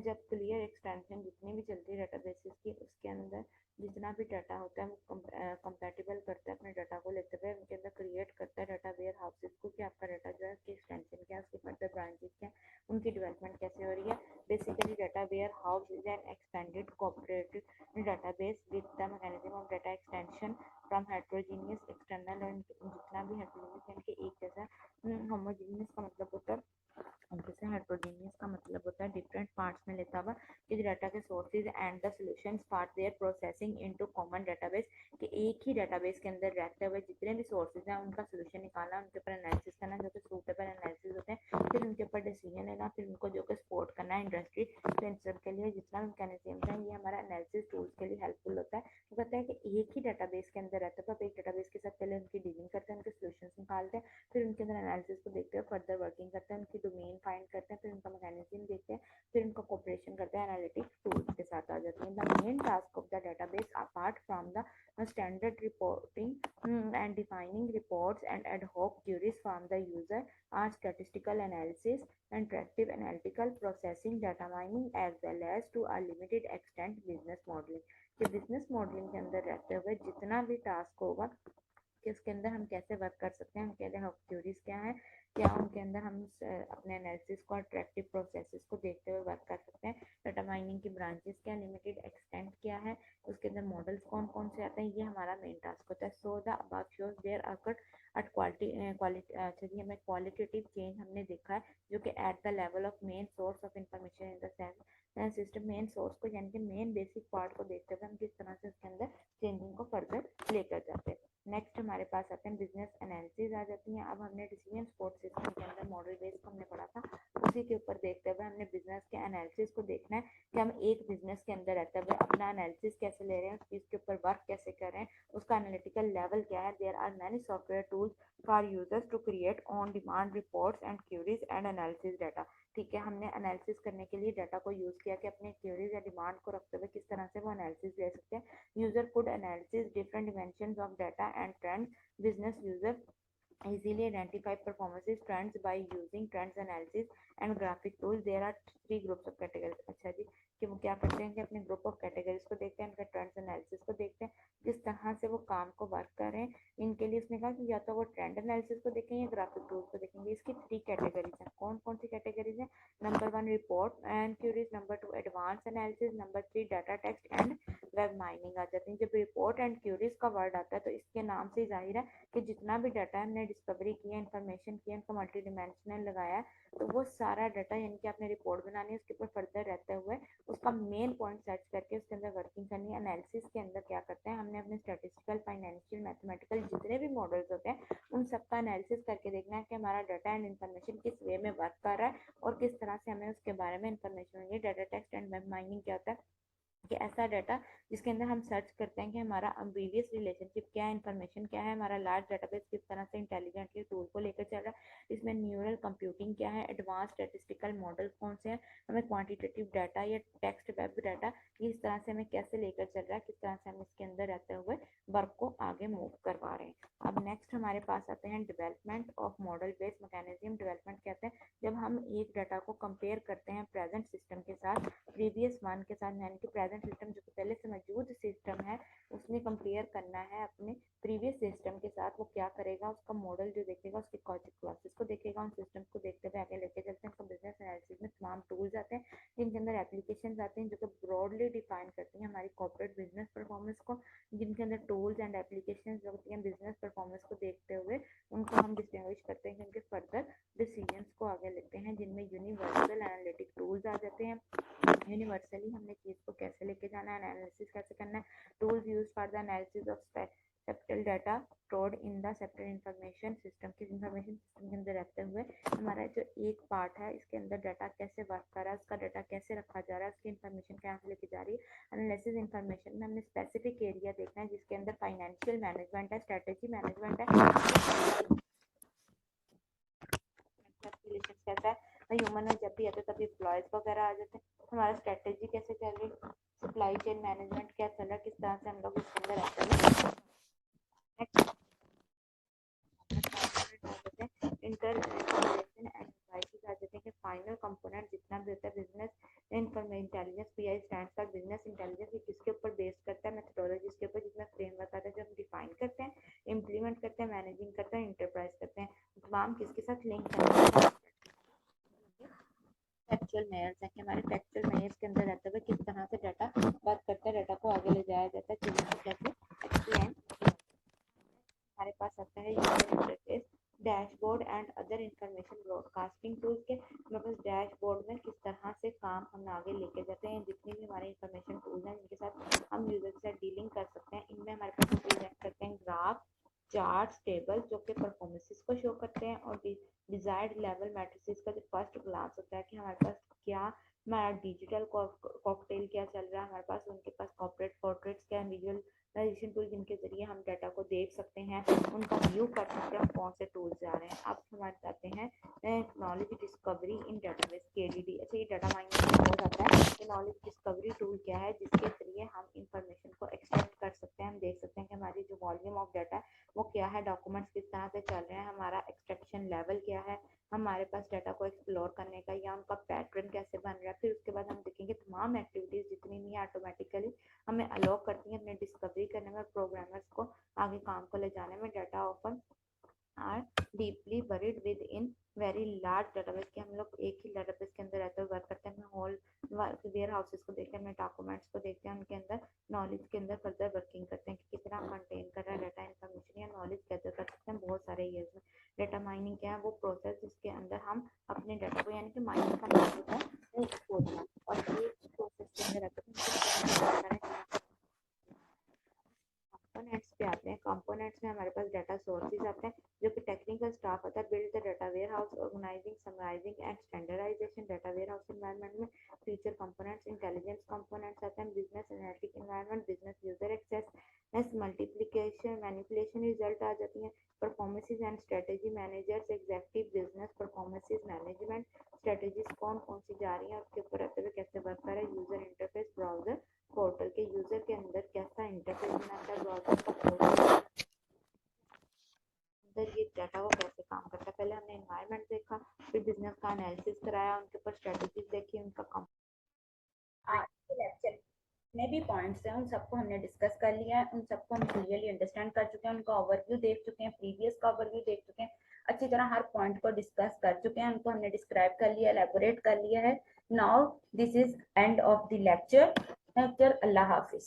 जब क्लियर एक्सटेंशन जितनी भी चलती है डाटाबेसेस की, उसके अंदर जितना भी डाटा होता है वो कंपैटिबल करता है अपने डाटा को लेते हुए, उनके अंदर क्रिएट करता है डाटा वेयर हाउसेज को कि आपका डाटा जो है उसकी एक्सटेंशन क्या है, उसके फर्दर ब्रांचेस क्या है, उनकी डेवलपमेंट कैसे हो रही है। Basically data warehouse is an extended cooperative database with the mechanism of data extension from heterogeneous external and जितना भी heterogeneous यानी कि एक जैसा, homogeneous का मतलब होता है, जैसे हेट्रोजीनियस का मतलब होता है डिफरेंट पार्ट्स में लेता हुआ कि डाटा के sources and the solutions for their processing into common database. कि एक ही डाटाबेस के अंदर रहते हुए जितने भी सोर्सेज हैं उनका सोल्यूशन निकालना, उनके ऊपर एनालिसिस करना, जो कि सूटेबल एनालिसिस होते हैं, फिर उनके ऊपर डिसीजन लेना, फिर उनको जो कि सपोर्ट करना है इंडस्ट्री सेंसर के लिए। जितना मैकेनिज्म है ये हमारा एनालिसिस टूल्स के लिए हेल्पफुल होता है। वो कहता है कि एक ही डाटाबेस के अंदर रहता है तो आप एक डाटाबेस के साथ पहले उनकी डीलिंग करते हैं, उनके सोल्यूशंस निकालते हैं, फिर उनके अंदर एनालिसिस को देखते हुए फर्दर वर्किंग करते हैं, उनकी डोमेन फाइंड करते हैं, फिर उनका मैकेनिज्म देखते हैं, फिर उनका कोऑपरेशन करते हैं, एनालिटिक्स टूल्स के साथ आ जाते हैं। The main task of the database apart from the standard reporting and defining reports and ad hoc queries from the user are statistical analysis, interactive analytical processing, data mining as well as to a limited extent business modeling। कि business modelling के अंदर रहते हुए जितना भी task होगा कि उसके अंदर हम कैसे वर्क कर सकते हैं, उनके अंदर क्यूरीज क्या है, क्या उनके अंदर हम अपने एनालिसिस को अट्रैक्टिव प्रोसेसेस को देखते हुए वर्क कर सकते हैं, डाटा माइनिंग की ब्रांचेस क्या, लिमिटेड एक्सटेंट क्या है, उसके अंदर मॉडल्स कौन कौन से आते हैं, ये हमारा मेन टास्क होता है। So the above shows there occurred at quality हमें क्वालिटेटिव चेंज हमने देखा है जो कि at the level of main source of information in the sense system. Main source को यानी कि मेन बेसिक पार्ट को देखते हुए हम किस तरह से उसके अंदर चेंजिंग को फर्दर लेकर जाते हैं। नेक्स्ट हमारे पास आते हैं बिजनेस एनालिसिस आ जाती हैं। अब हमने डिसीजन सपोर्ट सिस्टम के अंदर मॉडल बेस को हमने पढ़ा था, उसी के ऊपर देखते हुए हमने बिजनेस के एनालिसिस को देखना है कि हम एक बिजनेस के अंदर रहते हुए अपना एनालिसिस कैसे ले रहे हैं, उस चीज के ऊपर वर्क कैसे कर रहे हैं, उसका एनालिटिकल लेवल क्या है। There are many software tools for users to create on demand reports and queries and analysis data. ठीक है, हमने एनालिसिस करने के लिए डाटा को यूज किया कि अपने क्यूरीज या डिमांड को रखते हुए किस तरह से वो एनालिसिस ले सकते हैं। User could analysis different dimensions of data and trend. Business user easily identify performances trends by using trends analysis and graphic tools. There are three groups of categories। अच्छा जी, कि वो क्या करते हैं कि अपने ग्रुप ऑफ कैटेगरीज को देखते हैं, उनका ट्रेंड्स एनालिसिस को देखते हैं, किस तरह से वो काम को वर्क कर रहे हैं। इनके लिए उसने कहा कि या तो वो ट्रेंड एनालिसिस को देखेंगे या ग्राफिक टूल्स को देखेंगे। इसकी 3 कैटेगरीज हैं। कौन कौन सी कैटेगरीज हैं? Number 1 report and queries, number 2 advance analysis, number 3 data text and web mining आ जाती है। जब रिपोर्ट एंड क्यूरीज का वर्ड आता है तो इसके नाम से जाहिर है कि जितना भी डाटा हमने डिस्कवरी किया, इन्फॉर्मेशन किया, उनको मल्टी डिमेंशनल लगाया, तो वो सारा डाटा यानी कि आपने रिपोर्ट बनानी है, उसके ऊपर फर्दर रहते हुए उसका मेन पॉइंट सर्च करके उसके अंदर वर्किंग करनी है। एनालिसिस के अंदर क्या करते हैं, हमने अपने स्टैटिस्टिकल, फाइनेंशियल, मैथमेटिकल जितने भी मॉडल्स होते हैं उन सबका एनालिसिस करके देखना है कि हमारा डाटा एंड इन्फॉर्मेशन किस वे में वर्क कर रहा है और किस तरह से हमें उसके बारे में इन्फॉर्मेशन मिली। Data text and web mining क्या होता है कि ऐसा डाटा जिसके अंदर हम सर्च करते हैं कि हमारा अम्बिवियस रिलेशनशिप क्या है, इन्फॉर्मेशन क्या है, हमारा लार्ज डाटाबेस किस तरह से इंटेलिजेंटली टूल को लेकर चल रहा है, इसमें न्यूरल कंप्यूटिंग क्या है, एडवांस स्टैटिस्टिकल मॉडल कौन से हैं, हमें क्वांटिटेटिव डाटा या टेक्स्ट वेब डाटा इस तरह से हमें कैसे लेकर चल रहा है, किस तरह से हम इसके अंदर रहते हुए वर्क को आगे मूव करवा रहे हैं। अब नेक्स्ट हमारे पास आते हैं development of model based mechanism. Development कहते हैं जब हम एक डाटा को कंपेयर करते हैं प्रेजेंट सिस्टम के साथ, प्रीवियस वन के साथ, यानी कि प्रेजेंट सिस्टम जो पहले से मौजूद सिस्टम है उसने कंपेयर करना है अपने प्रीवियस सिस्टम के साथ। वो क्या करेगा, उसका मॉडल जो देखेगा, उसके क्लासेस को देखेगा, उन सिस्टम्स को देखते हुए आगे लेके चलते हैं। बिजनेस एनालिसिस में तमाम टूल्स आते हैं जिनके अंदर एप्लीकेशन आते हैं जो कि ब्रॉडली डिफाइन करती हैं हमारी कॉर्पोरेट बिजनेस परफॉर्मेंस को, जिनके अंदर टूल्स एंड एप्लीकेशन जो होती हैं बिजनेस परफॉर्मेंस को देखते हुए उनको हम डिस्टिंग्विश करते हैं, उनके फर्दर डिसीजंस को आगे लेते हैं, जिनमें यूनिवर्सल एनालिटिक टूल्स आ जाते हैं। यूनिवर्सली हमने चीज को कैसे लेके जाना है, एनालिसिस कैसे करना है। Tools use for the analysis of septal data stored in the septal information system. किस इंफॉर्मेशन सिस्टम के अंदर रहते हुए हमारा जो एक पार्ट है इसके अंदर डाटा कैसे वर्क कर रहा है, उसका डाटा कैसे रखा जा रहा है, उसकी इंफॉर्मेशन कहाँ से लेके जा रही है। एनालिसिस इंफॉर्मेशन में हमने स्पेसिफिक एरिया देखना है जिसके अंदर फाइनेंशियल मैनेजमेंट है, स्ट्रेटेजी मैनेजमेंट है, कैसा है, ह्यूमन में जब भी आते तब एम्प्लॉयज वगैरह आ जाते हैं। हमारा स्ट्रेटेजी कैसे चल रही, सप्लाई चेन मैनेजमेंट क्या चल रहा है, किस तरह से हम लोग इसके अंदर रहते हैं। इंटरनेशन एंड डिवाइसेस आ जाते हैं कि फाइनल कंपोनेंट जितना भी होता है business intelligence, pi stands for business intelligence, किसके ऊपर बेस करता है, मेथोडोलॉजीज के ऊपर, जिसमें फ्रेमवर्क आता है जो हम डिफाइन करते हैं, इम्प्लीमेंट करते हैं, मैनेजिंग करते हैं, इंटरप्राइज करते हैं। तमाम किसके साथ लिंक करते हैं, फैक्चुअल मेयर्स हैं कि हमारे फैक्चुअल मेयर्स के अंदर रहते हुए किस तरह से डाटा वर्क करता है, डाटा को आगे ले जाया जाता है, चीज़ों को कैसे एक्सप्लेन। हमारे पास आता है user interface, dashboard and other information broadcasting tools के। हमारे पास डैशबोर्ड में किस तरह से काम हम आगे लेके जाते हैं, जितनी भी हमारे इंफॉर्मेशन टूल्स हैं जिनके साथ हम यूजर के साथ डीलिंग कर सकते हैं, इनमें हमारे पास प्रेजेंट करते हैं ग्राफ, चार्ट्स, टेबल जो कि परफॉर्मेंसेस को शो करते हैं, और डिजायर्ड लेवल मैट्रिसेस का जो फर्स्ट ग्लांस होता है कि हमारे पास क्या, हमारा डिजिटल कॉकटेल क्या चल रहा है, हमारे पास उनके पास कॉर्पोरेट पोर्ट्रेट्स क्या, विजुअलाइजेशन टूल जिनके जरिए हम डाटा को देख सकते हैं, उनका व्यू कर सकते हैं कौन से टूल्स जा रहे हैं। अब हमारे आते हैं नॉलेज डिस्कवरी इन डेटाबेस, केडीडी। अच्छा, ये डाटा माइनिंग में हो जाता है कि नॉलेज डिस्कवरी टूल क्या है जिसके जरिए हम इंफॉर्मेशन को एक्सट्रैक्ट कर सकते हैं। हम देख सकते हैं कि हमारी जो वॉल्यूम ऑफ डाटा है वो क्या है, डॉक्यूमेंट्स किस तरह से चल रहे हैं, हमारा एक्सट्रैक्शन लेवल क्या है, हमारे पास डाटा को एक्सप्लोर करने का या उनका पैटर्न कैसे बन रहा है। फिर उसके बाद हम देखेंगे तमाम एक्टिविटीज जितनी भी ऑटोमेटिकली हमें अलाउ करती हैं अपने डिस्कवरी करने में, प्रोग्रामर्स को आगे काम को ले जाने में। Data often are deeply buried within very large databases, के हम लोग एक ही डाटाबेस के अंदर रहते हुए वर्क करते हैं, होल वेयर हाउसेस को देखते हैं, हमें डॉक्यूमेंट्स को देखते हैं, उनके अंदर नॉलेज के अंदर फर्दर वर्किंग करते हैं कि कितना कंटेन कर रहा है डाटा, इन्फॉर्मेशन या नॉलेज गैदर कर सकते हैं बहुत सारे ईयर्स में। डाटा माइनिंग क्या है, वो प्रोसेस जिसके अंदर हम अपने डाटा को, यानी कि माइनिंग का मतलब है वो खोजना, और ये प्रोसेस के अंदर रहते हैं। कंपोनेंट्स पे आते हैं। कंपोनेंट कंपोनेंट्स में हमारे पास डाटा सोर्सेज आते हैं, जो कि टेक्निकल स्टाफ आता है, build the data warehouse, organising, summarising and standardisation. Data warehouse environment में फीचर कंपोनेंट्स, इंटेलिजेंस कंपोनेंट्स आते हैं, business analytic environment, business user access, multiplication, manipulation result आ जाती हैं, performances and strategy managers, executive business performances management, strategies कौन कौन सी जा रही हैं उसके ऊपर रहते हुए कैसे वर्क कर रहा है, यूजर इंटरफेस, ब्राउजर पोर्टल के यूजर के अंदर कैसा इंटरफेस बनाता है, ब्राउजर का पोर्टल अंदर ये डाटा वो कैसे काम करता है। पहले हमने एनवायरनमेंट देखा, फिर बिजनेस का एनालिसिस कराया, उनके ऊपर स्ट्रेटेजीज देखी, उनका काम। आज के लेक्चर में भी पॉइंट्स हैं उन सबको हमने डिस्कस कर लिया है, उन सबको हम क्लियरली अंडरस्टैंड कर चुके हैं, उनका ओवरव्यू देख चुके हैं, प्रीवियस का ओवरव्यू देख चुके हैं, अच्छी तरह हर पॉइंट को डिस्कस कर चुके हैं, उनको हमने डिस्क्राइब कर लिया, एलैबोरेट कर लिया है। Now this is end of the lecture. Allah Hafiz.